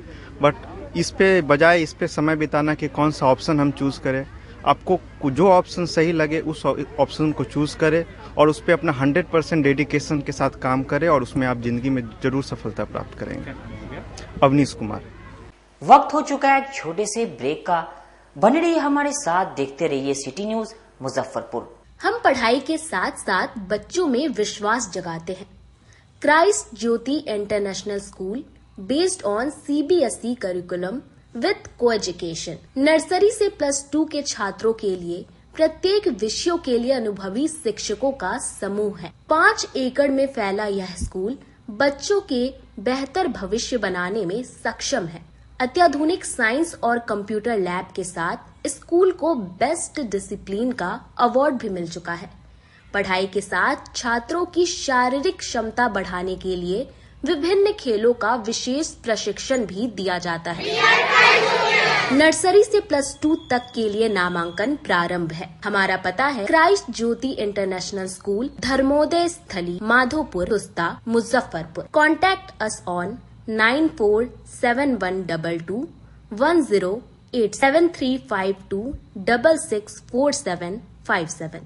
बट इस पे बजाय इस पे समय बिताना कि कौन सा ऑप्शन हम चूज़ करें, आपको जो ऑप्शन सही लगे उस ऑप्शन को चूज़ करें और उस पर अपना 100% डेडिकेशन के साथ काम करें और उसमें आप ज़िंदगी में ज़रूर सफलता प्राप्त करेंगे। अवनीश कुमार। वक्त हो चुका है एक छोटे से ब्रेक का। बने रहिए हमारे साथ, देखते रहिए सिटी न्यूज मुजफ्फरपुर। हम पढ़ाई के साथ साथ बच्चों में विश्वास जगाते हैं। Christ Jyoti international school based on CBSE curriculum with coeducation, nursery से +2 के छात्रों के लिए प्रत्येक विषयों के लिए अनुभवी शिक्षकों का समूह है। 5 एकड़ में फैला यह स्कूल बच्चों के बेहतर भविष्य बनाने में सक्षम है। अत्याधुनिक साइंस और कंप्यूटर लैब के साथ स्कूल को बेस्ट डिसिप्लिन का अवार्ड भी मिल चुका है। पढ़ाई के साथ छात्रों की शारीरिक क्षमता बढ़ाने के लिए विभिन्न खेलों का विशेष प्रशिक्षण भी दिया जाता है। नर्सरी से +2 तक के लिए नामांकन प्रारंभ है। हमारा पता है Christ Jyoti international school, Dharmoday Sthali, Madhopur, Rusta, Muzaffarpur. Contact us on 947122 108 7352 664757।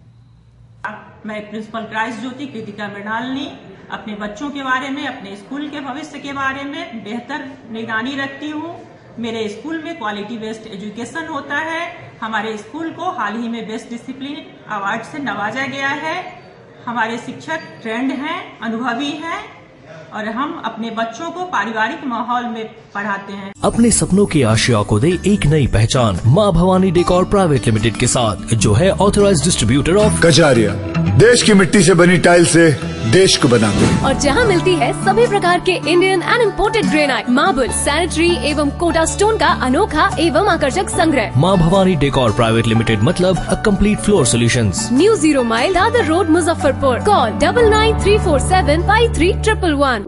मैं प्रिंसिपल क्राइस्ट ज्योति कृतिका मृणालिनी अपने बच्चों के बारे में, अपने स्कूल के भविष्य के बारे में बेहतर निगरानी रखती हूँ। मेरे स्कूल में क्वालिटी बेस्ड एजुकेशन होता है। हमारे स्कूल को हाल ही में बेस्ट डिसिप्लिन अवार्ड से नवाजा गया है। हमारे शिक्षक ट्रेंड हैं, अनुभवी हैं और हम अपने बच्चों को पारिवारिक माहौल में पढ़ाते हैं। अपने सपनों की आशिया को दे एक नई पहचान माँ भवानी डेकोर प्राइवेट लिमिटेड के साथ, जो है ऑथराइज्ड डिस्ट्रीब्यूटर ऑफ कजारिया। देश की मिट्टी से बनी टाइल से देश को बनाते हैं और जहां मिलती है सभी प्रकार के Indian and imported granite, marble, sanitary एवं कोटा स्टोन का अनोखा एवं आकर्षक संग्रह। माँ भवानी डेकोर प्राइवेट लिमिटेड मतलब a complete floor solutions. New 0 mile Dadar road, Muzaffarpur. Call 9934753111।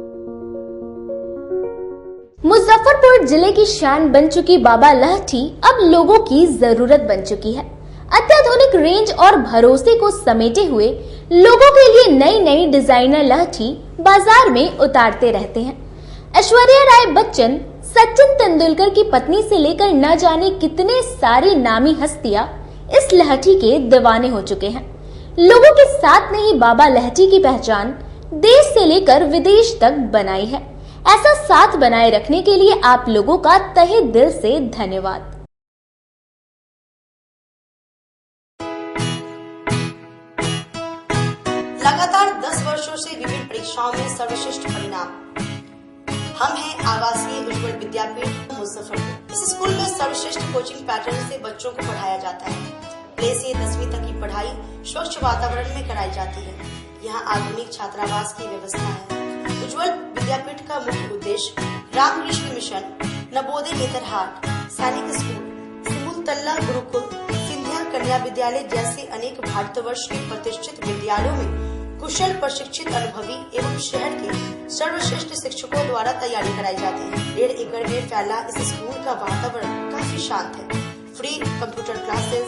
Muzaffarpur जिले की शान बन चुकी बाबा लहठी अब लोगों की जरूरत बन चुकी है। अत्याधुनिक रेंज और भरोसे को समेटे हुए लोगों के लिए नई नई डिजाइनर लहठी बाजार में उतारते रहते हैं। ऐश्वर्या राय बच्चन, सचिन तेंदुलकर की पत्नी से लेकर न जाने कितने सारी नामी हस्तियां इस लहठी के दीवाने हो चुके हैं। लोगों के साथ ने ही बाबा लहठी की पहचान देश से लेकर विदेश तक बनाई है। ऐसा साथ बनाए रखने के लिए आप लोगों का तहे दिल से धन्यवाद। लगातार 10 वर्षों से विभिन्न परीक्षाओं में सर्वश्रेष्ठ परिणाम। हम हैं आवासीय उज्ज्वल विद्यापीठ मुजफ्फरपुर। इस स्कूल में सर्वश्रेष्ठ कोचिंग पैटर्न से बच्चों को पढ़ाया जाता है। प्ले से 10वीं तक की पढ़ाई स्वच्छ वातावरण में कराई जाती है। यहाँ आधुनिक छात्रावास की व्यवस्था है। उज्ज्वल विद्यापीठ का मुख्य उद्देश्य रामकृष्ण मिशन, नवोदय नेतरहाट, सैनिक स्कूल, सिमुलतल्ला गुरुकुल, सिंधिया कन्या विद्यालय जैसे अनेक भारतवर्ष के प्रतिष्ठित विद्यालयों में कुशल प्रशिक्षित अनुभवी एवं शहर के सर्वश्रेष्ठ शिक्षकों द्वारा तैयारी कराई जाती है। 1.5 एकड़ में फैला इस स्कूल का वातावरण काफी शांत है। Free computer classes,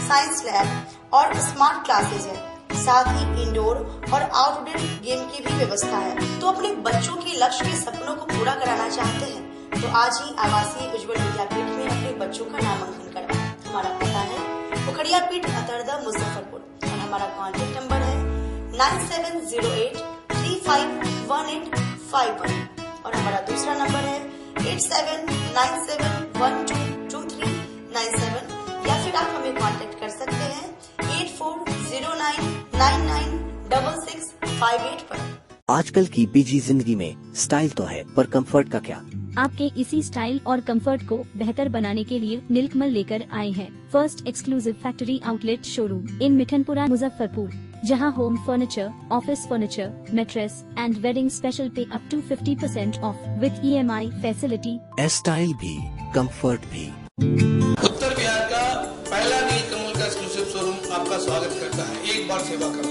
science lab और स्मार्ट क्लासेस है। साथ ही इंडोर और आउटडोर गेम की भी व्यवस्था है। तो अपने बच्चों के लक्ष्य के सपनों को पूरा कराना चाहते हैं तो आज ही आवासीय उज्ज्वल विद्यापीठ में अपने बच्चों का नामांकन करवाएं। हमारा पता है पोखरिया पीठ, अतरदा, मुजफ्फरपुर और हमारा कॉन्टेक्ट नंबर है 9708351851 और हमारा दूसरा नंबर है 8797122397 या फिर आप हमें कॉन्टेक्ट कर सकते हैं 8409996658 पर। आजकल की बिजी जिंदगी में स्टाइल तो है, पर कंफर्ट का क्या? आपके इसी स्टाइल और कंफर्ट को बेहतर बनाने के लिए नीलकमल लेकर आए हैं first exclusive factory outlet showroom in Mithanpura Muzaffarpur, जहां home furniture, office furniture, mattress and wedding special pay up to 50% off with EMI facility. Style भी, कंफर्ट भी। उत्तर बिहार का पहला नीलकमल का एक्सक्लूसिव शोरूम आपका स्वागत करता है। एक बार सेवा करो।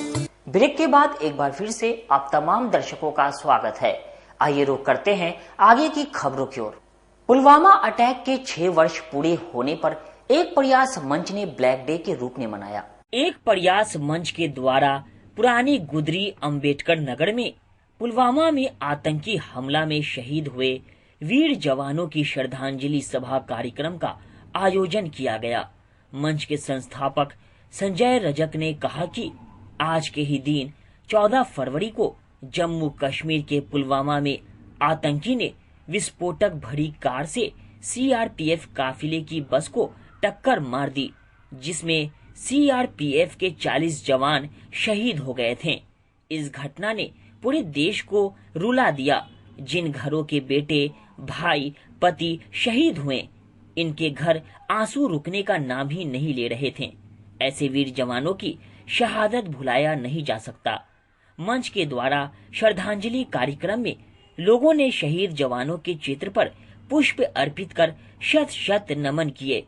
ब्रेक के बाद एक बार फिर से आप तमाम दर्शकों का स्वागत है। आइए रुख करते हैं आगे की खबरों की ओर। पुलवामा अटैक के 6 वर्ष पूरे होने पर एक प्रयास मंच ने ब्लैक डे के रूप में मनाया। एक प्रयास मंच के द्वारा पुरानी गुदरी अंबेडकर नगर में पुलवामा में आतंकी हमला में शहीद हुए वीर जवानों की श्रद्धांजलि सभा कार्यक्रम का आयोजन किया गया। मंच के संस्थापक संजय रजक ने कहा कि आज के ही दिन 14 फरवरी को जम्मू कश्मीर के पुलवामा में आतंकी ने विस्फोटक भरी कार से सीआरपीएफ काफिले की बस को टक्कर मार दी, जिसमें सीआरपीएफ के 40 जवान शहीद हो गए थे। इस घटना ने पूरे देश को रुला दिया। जिन घरों के बेटे, भाई, पति शहीद हुए, इनके घर आंसू रुकने का नाम ही नहीं ले रहे थे। ऐसे वीर जवानों की शहादत भुलाया नहीं जा सकता। मंच के द्वारा श्रद्धांजलि कार्यक्रम में लोगों ने शहीद जवानों के चित्र पर पुष्प अर्पित कर शत शत नमन किए।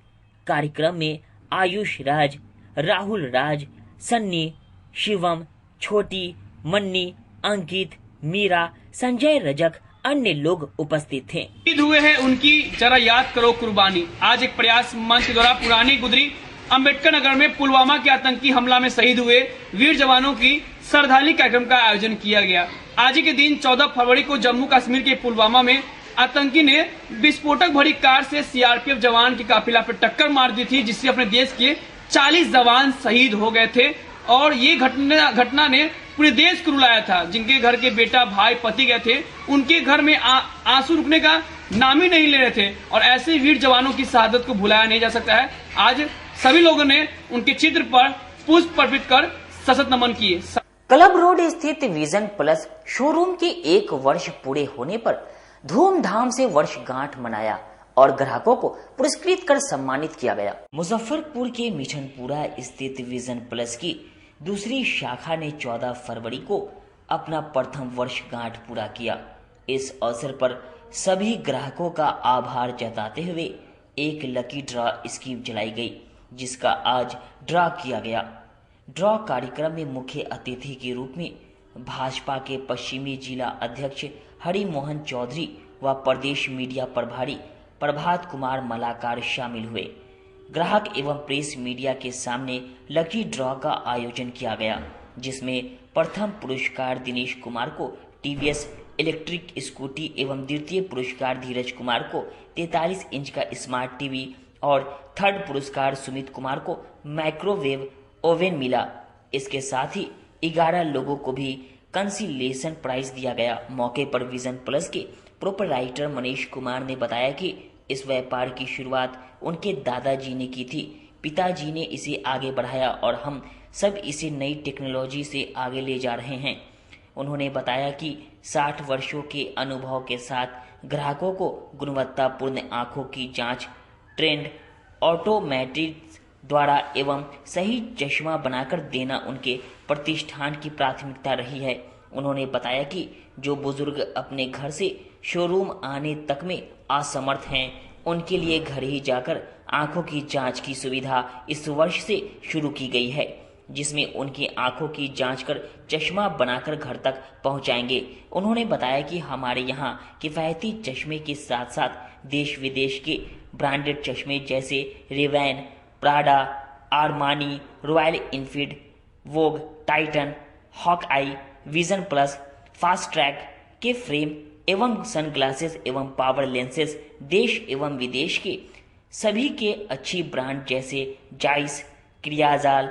कार्यक्रम में आयुष राज, राहुल राज, सन्नी, शिवम, छोटी, मन्नी, अंकित, मीरा, संजय रजक, अन्य लोग उपस्थित थे। शहीद हुए हैं उनकी जरा याद करो कुर्बानी। आज एक प्रयास मंच के द्वारा पुरानी गुदरी अम्बेडकर नगर में पुलवामा के आतंकी हमला में शहीद हुए वीर जवानों की श्रद्धांजलि कार्यक्रम का आयोजन किया गया। आज ही के दिन 14 फरवरी को जम्मू कश्मीर के पुलवामा में आतंकी ने विस्फोटक भरी कार से सीआरपीएफ जवान की काफिला पर टक्कर मार दी थी, जिससे अपने देश के 40 जवान शहीद हो गए थे। और ये घटना ने पूरे देश को रुलाया था। जिनके घर के बेटा, भाई, पति गए थे, उनके घर में आंसू रुकने का नाम ही नहीं ले रहे थे। और ऐसे वीर जवानों की शहादत को भुलाया नहीं जा सकता है। आज सभी लोगों ने उनके चित्र पर पुष्प अर्पित कर सशक्त नमन किए। क्लब रोड स्थित विजन प्लस शोरूम के 1 वर्ष पूरे होने पर धूमधाम से वर्षगांठ मनाया और ग्राहकों को पुरस्कृत कर सम्मानित किया गया। मुजफ्फरपुर के मिठनपुरा स्थित विजन प्लस की दूसरी शाखा ने 14 फरवरी को अपना प्रथम वर्षगांठ पूरा किया। इस अवसर पर सभी ग्राहकों का आभार जताते हुए एक लकी ड्रॉ स्कीम चलाई गई, जिसका आज ड्रॉ किया गया। ड्रॉ कार्यक्रम में मुख्य अतिथि के रूप में भाजपा के पश्चिमी जिला अध्यक्ष हरिमोहन चौधरी व प्रदेश मीडिया प्रभारी प्रभात कुमार मलाकार शामिल हुए। ग्राहक एवं प्रेस मीडिया के सामने लकी ड्रॉ का आयोजन किया गया, जिसमें प्रथम पुरस्कार दिनेश कुमार को टीवीएस इलेक्ट्रिक स्कूटी एवं द्वितीय पुरस्कार धीरज कुमार को 43 इंच का स्मार्ट टीवी और थर्ड पुरस्कार सुमित कुमार को माइक्रोवेव ओवन मिला। इसके साथ ही 11 लोगों को भी कंसिलेशन प्राइज दिया गया। मौके पर विजन प्लस के प्रोपराइटर मनीष कुमार ने बताया कि इस व्यापार की शुरुआत उनके दादाजी ने की थी। पिताजी ने इसे आगे बढ़ाया और हम सब इसे नई टेक्नोलॉजी से आगे ले जा रहे हैं। उन्होंने बताया कि 60 वर्षों के अनुभव के साथ ग्राहकों को गुणवत्तापूर्ण आंखों की जांच ट्रेंड ऑटोमेट्रिक द्वारा एवं सही चश्मा बनाकर देना उनके प्रतिष्ठान की प्राथमिकता रही है। उन्होंने बताया कि जो बुजुर्ग अपने घर से शोरूम आने तक में असमर्थ हैं, उनके लिए घर ही जाकर आंखों की जांच की सुविधा इस वर्ष से शुरू की गई है, जिसमें उनकी आंखों की जांच कर चश्मा बनाकर घर तक पहुंचाएंगे। उन्होंने बताया कि हमारे यहाँ किफायती चश्मे के साथ साथ देश विदेश के ब्रांडेड चश्मे जैसे Ray Ban, Prada, Armani, Royal Enfield, Vogue, Titan, hawk eye, vision plus, Fastrack के फ्रेम एवं सनग्लासेस एवं पावर लेंसेज देश एवं विदेश के सभी के अच्छी ब्रांड जैसे Zeiss, Crizal,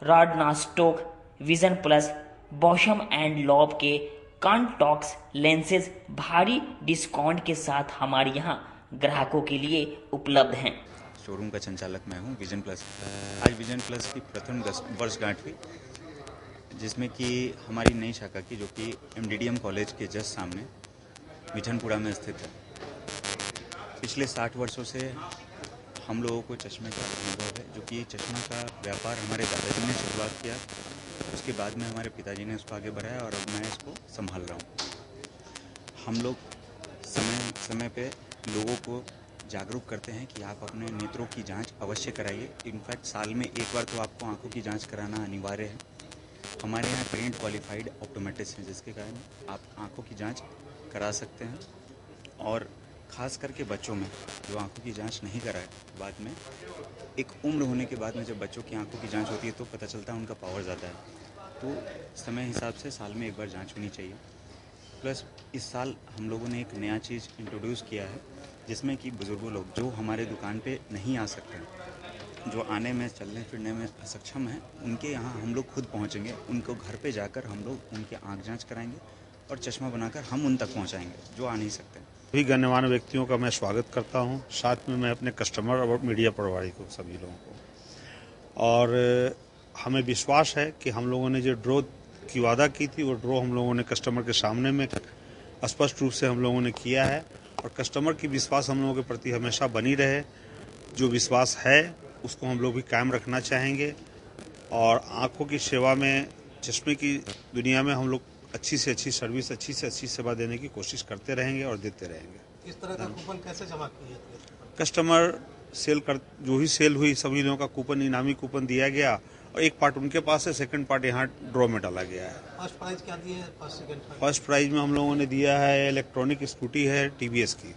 Rodenstock, vision plus, Bausch and Lomb के कॉन्टॉक्स लेंसेज भारी डिस्काउंट के साथ हमारे यहाँ ग्राहकों के लिए उपलब्ध हैं। शोरूम का संचालक मैं हूं विजन प्लस। आज विजन प्लस की प्रथम वर्षगांठ हुई, जिसमें कि हमारी नई शाखा की, जो कि एमडीडीएम कॉलेज के जस्ट सामने मिठनपुरा में स्थित है। पिछले 60 वर्षों से हम लोगों को चश्मे का अनुभव है, जो कि चश्मा का व्यापार हमारे दादाजी ने शुरुआत किया, उसके बाद में हमारे पिताजी ने इसको आगे बढ़ाया और अब मैं इसको संभाल रहा हूँ। हम लोग समय समय पे लोगों को जागरूक करते हैं कि आप अपने नेत्रों की जांच अवश्य कराइए। इनफैक्ट साल में एक बार तो आपको आंखों की जांच कराना अनिवार्य है। हमारे यहाँ ट्रेंड क्वालिफाइड ऑप्टोमेट्रिस्ट हैं, जिसके कारण आप आंखों की जांच करा सकते हैं। और ख़ास करके बच्चों में जो आंखों की जांच नहीं कराए, बाद में एक उम्र होने के बाद में जब बच्चों की आंखों की जांच होती है तो पता चलता है उनका पावर ज़्यादा है, तो समय हिसाब से साल में एक बार जांच होनी चाहिए। प्लस इस साल हम लोगों ने एक नया चीज़ इंट्रोड्यूस किया है जिसमें कि बुजुर्गों लोग जो हमारे दुकान पे नहीं आ सकते, जो आने में चलने फिरने में असक्षम हैं, उनके यहाँ हम लोग खुद पहुँचेंगे, उनको घर पे जाकर हम लोग उनकी आँख जांच कराएंगे और चश्मा बनाकर हम उन तक पहुँचाएंगे जो आ नहीं सकते। सभी गण्यमान्य व्यक्तियों का मैं स्वागत करता हूं, साथ में मैं अपने कस्टमर और मीडिया प्रभारी को, सभी लोगों को। और हमें विश्वास है कि हम लोगों ने जो ड्रॉ की वादा की थी वो ड्रॉ हम लोगों ने कस्टमर के सामने में स्पष्ट रूप से हम लोगों ने किया है और कस्टमर की विश्वास हम लोगों के प्रति हमेशा बनी रहे। जो विश्वास है उसको हम लोग भी कायम रखना चाहेंगे और आँखों की सेवा में, चश्मे की दुनिया में हम लोग अच्छी से अच्छी सर्विस, अच्छी से अच्छी सेवा देने की कोशिश करते रहेंगे और देते रहेंगे। इस तरह का कूपन कैसे जमा किया? कस्टमर जो ही सेल हुई सभी लोगों का कूपन, इनामी कूपन दिया गया और एक पार्ट उनके पास है, सेकंड पार्ट यहाँ ड्रॉ में डाला गया है। फर्स्ट प्राइज क्या दिए? फर्स्ट प्राइज में हम लोगों ने दिया है इलेक्ट्रॉनिक स्कूटी है TVS की।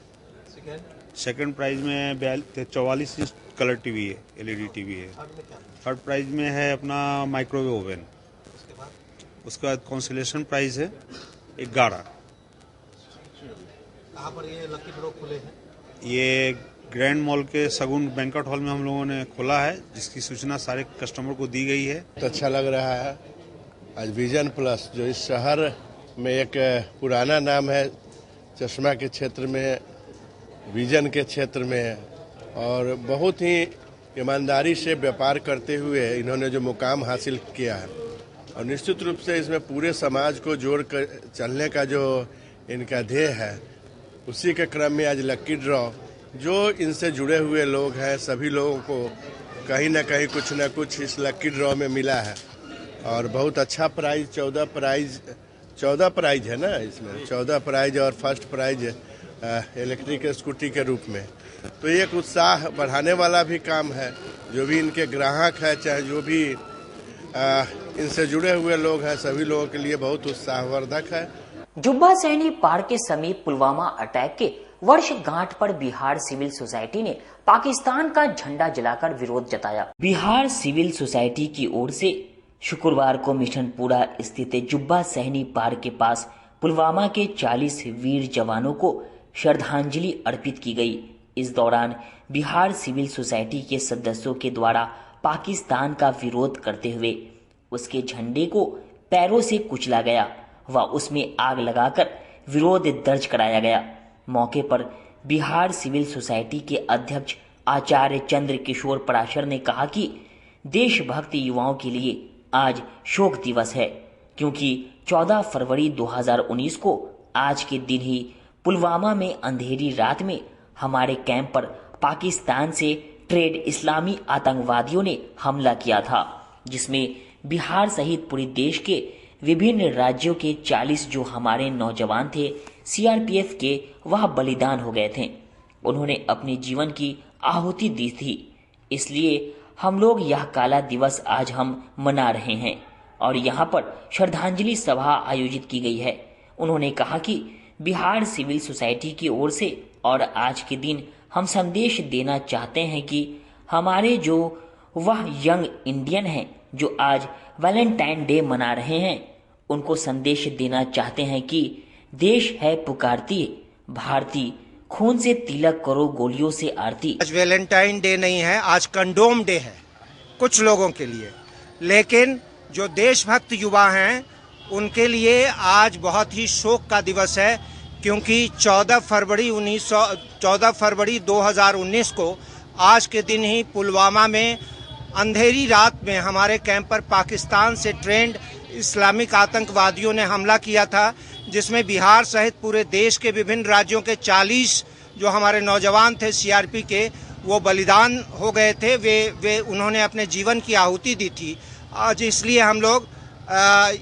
सेकंड प्राइज में 44 इंच कलर टीवी है, LED टीवी है। थर्ड प्राइज में है अपना माइक्रोवेव ओवन। उसके बाद कॉन्सोलेशन प्राइज है 11। कहाँ पर ये लकी ड्रॉ खुले हैं? ये ग्रैंड मॉल के सगुन बैंक्वेट हॉल में हम लोगों ने खोला है, जिसकी सूचना सारे कस्टमर को दी गई है। तो अच्छा लग रहा है। आज विजन प्लस जो इस शहर में एक पुराना नाम है, चश्मा के क्षेत्र में, विजन के क्षेत्र में, और बहुत ही ईमानदारी से व्यापार करते हुए इन्होंने जो मुकाम हासिल किया है और निश्चित रूप से इसमें पूरे समाज को जोड़ कर चलने का जो इनका ध्येय है, उसी के क्रम में आज लकी ड्रॉ, जो इनसे जुड़े हुए लोग हैं सभी लोगों को कहीं ना कहीं कुछ ना कुछ इस लकी ड्रॉ में मिला है और बहुत अच्छा प्राइज, 14 प्राइज है ना इसमें, 14 प्राइज और फर्स्ट प्राइज इलेक्ट्रिक स्कूटी के रूप में। तो एक उत्साह बढ़ाने वाला भी काम है। जो भी इनके ग्राहक है, चाहे जो भी इनसे जुड़े हुए लोग हैं, सभी लोगों के लिए बहुत उत्साहवर्धक है। जुब्बा सहनी पार्क के समीप पुलवामा अटैक के वर्षगांठ पर बिहार सिविल सोसाइटी ने पाकिस्तान का झंडा जलाकर विरोध जताया। बिहार सिविल सोसाइटी की ओर से शुक्रवार को मिशनपुरा स्थित जुब्बा सहनी पार्क के पास पुलवामा के 40 वीर जवानों को श्रद्धांजलि अर्पित की गई। इस दौरान बिहार सिविल सोसाइटी के सदस्यों के द्वारा पाकिस्तान का विरोध करते हुए उसके झंडे को पैरों से कुचला गया व उसमें आग लगाकर विरोध दर्ज कराया गया। मौके पर बिहार सिविल सोसाइटी के अध्यक्ष आचार्य चंद्र किशोर पराशर ने कहा कि देशभक्ति युवाओं के लिए आज शोक दिवस है, क्योंकि 14 फरवरी 2019 को आज के दिन ही पुलवामा में अंधेरी रात में हमारे कैंप पर पाकिस्तान से ट्रेड इस्लामी आतंकवादियों ने हमला किया था, जिसमें बिहार सहित पूरे देश के विभिन्न राज्यों के 40 जो हमारे नौजवान थे CRPF के, वह बलिदान हो गए थे। उन्होंने अपने जीवन की आहुति दी थी, इसलिए हम लोग यह काला दिवस आज हम मना रहे हैं और यहाँ पर श्रद्धांजलि सभा आयोजित की गई है। उन्होंने कहा कि बिहार सिविल सोसाइटी की ओर से और आज के दिन हम संदेश देना चाहते हैं कि हमारे जो वह यंग इंडियन हैं जो आज वैलेंटाइन डे मना रहे हैं, उनको संदेश देना चाहते हैं कि देश है पुकारती, भारती खून से तिलक करो गोलियों से आरती। आज वैलेंटाइन डे नहीं है, आज कंडोम डे है कुछ लोगों के लिए, लेकिन जो देशभक्त युवा हैं उनके लिए आज बहुत ही शोक का दिवस है, क्योंकि 14 फरवरी 2019 को आज के दिन ही पुलवामा में अंधेरी रात में हमारे कैंप पर पाकिस्तान से ट्रेंड इस्लामिक आतंकवादियों ने हमला किया था, जिसमें बिहार सहित पूरे देश के विभिन्न राज्यों के 40 जो हमारे नौजवान थे CRP के, वो बलिदान हो गए थे। वे उन्होंने अपने जीवन की आहुति दी थी। आज इसलिए हम लोग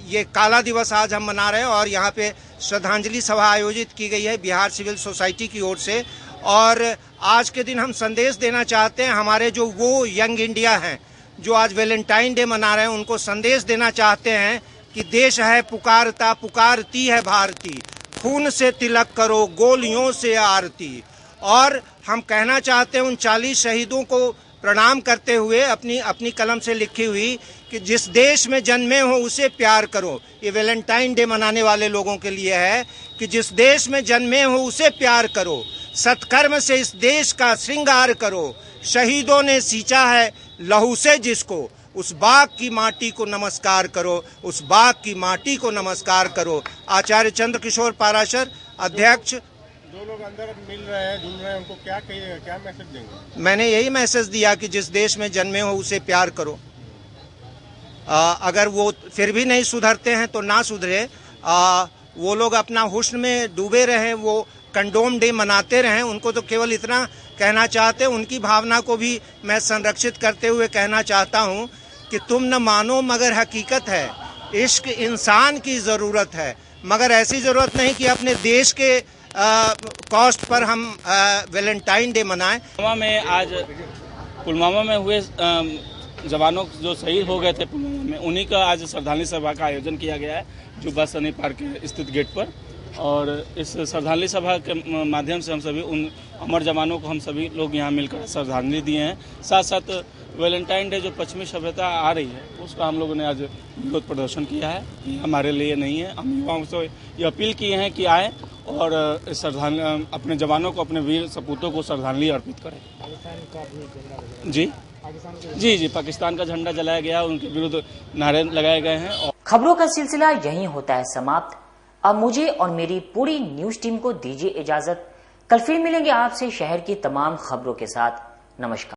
ये काला दिवस आज हम मना रहे हैं और यहाँ पे श्रद्धांजलि सभा आयोजित की गई है बिहार सिविल सोसाइटी की ओर से। और आज के दिन हम संदेश देना चाहते हैं, हमारे जो वो यंग इंडिया हैं जो आज वैलेंटाइन डे मना रहे हैं, उनको संदेश देना चाहते हैं कि देश है पुकारता, पुकारती है भारती, खून से तिलक करो गोलियों से आरती। और हम कहना चाहते हैं उन 40 शहीदों को प्रणाम करते हुए अपनी कलम से लिखी हुई कि जिस देश में जन्मे हो उसे प्यार करो। ये वैलेंटाइन डे मनाने वाले लोगों के लिए है कि जिस देश में जन्मे हो उसे प्यार करो, सत्कर्म से इस देश का श्रृंगार करो, शहीदों ने सींचा है लहू से जिसको, उस बाग की माटी को नमस्कार करो, उस बाग की माटी को नमस्कार करो। आचार्य चंद्र किशोर पाराशर, अध्यक्ष। जो लोग अंदर मिल रहे हैं, जुड़ रहे हैं, उनको क्या मैसेज देंगे? मैंने यही मैसेज दिया कि जिस देश में जन्मे हो उसे प्यार करो। अगर वो फिर भी नहीं सुधरते हैं तो ना सुधरे, वो लोग अपना हुस्न में डूबे रहें, वो कंडोम डे मनाते रहें। उनको तो केवल इतना कहना चाहते हैं, उनकी भावना को भी मैं संरक्षित करते हुए कहना चाहता हूं कि तुम न मानो मगर हकीकत है, इश्क इंसान की ज़रूरत है, मगर ऐसी ज़रूरत नहीं कि अपने देश के कॉस्ट पर हम वैलेंटाइन डे मनाएं। पुलवामा में हुए जवानों जो शहीद हो गए थे पुलवामा में, उन्हीं का आज श्रद्धांजलि सभा का आयोजन किया गया है जो बस सनी पार्क स्थित गेट पर। और इस श्रद्धांजलि सभा के माध्यम से हम सभी उन अमर जवानों को हम सभी लोग यहाँ मिलकर श्रद्धांजलि दिए हैं। साथ साथ वैलेंटाइन डे जो पश्चिमी सभ्यता आ रही है उसका हम लोगों ने आज विरोध प्रदर्शन किया है। ये हमारे लिए नहीं है। हम युवाओं से ये अपील किए हैं कि आए और अपने जवानों को, अपने वीर सपूतों को श्रद्धांजलि अर्पित करें। जी, पाकिस्तान का झंडा जलाया गया, उनके विरुद्ध नारे लगाए गए हैं। और खबरों का सिलसिला यहीं होता है समाप्त। अब मुझे और मेरी पूरी न्यूज टीम को दीजिए इजाजत। कल फिर मिलेंगे आपसे शहर की तमाम खबरों के साथ। नमस्कार।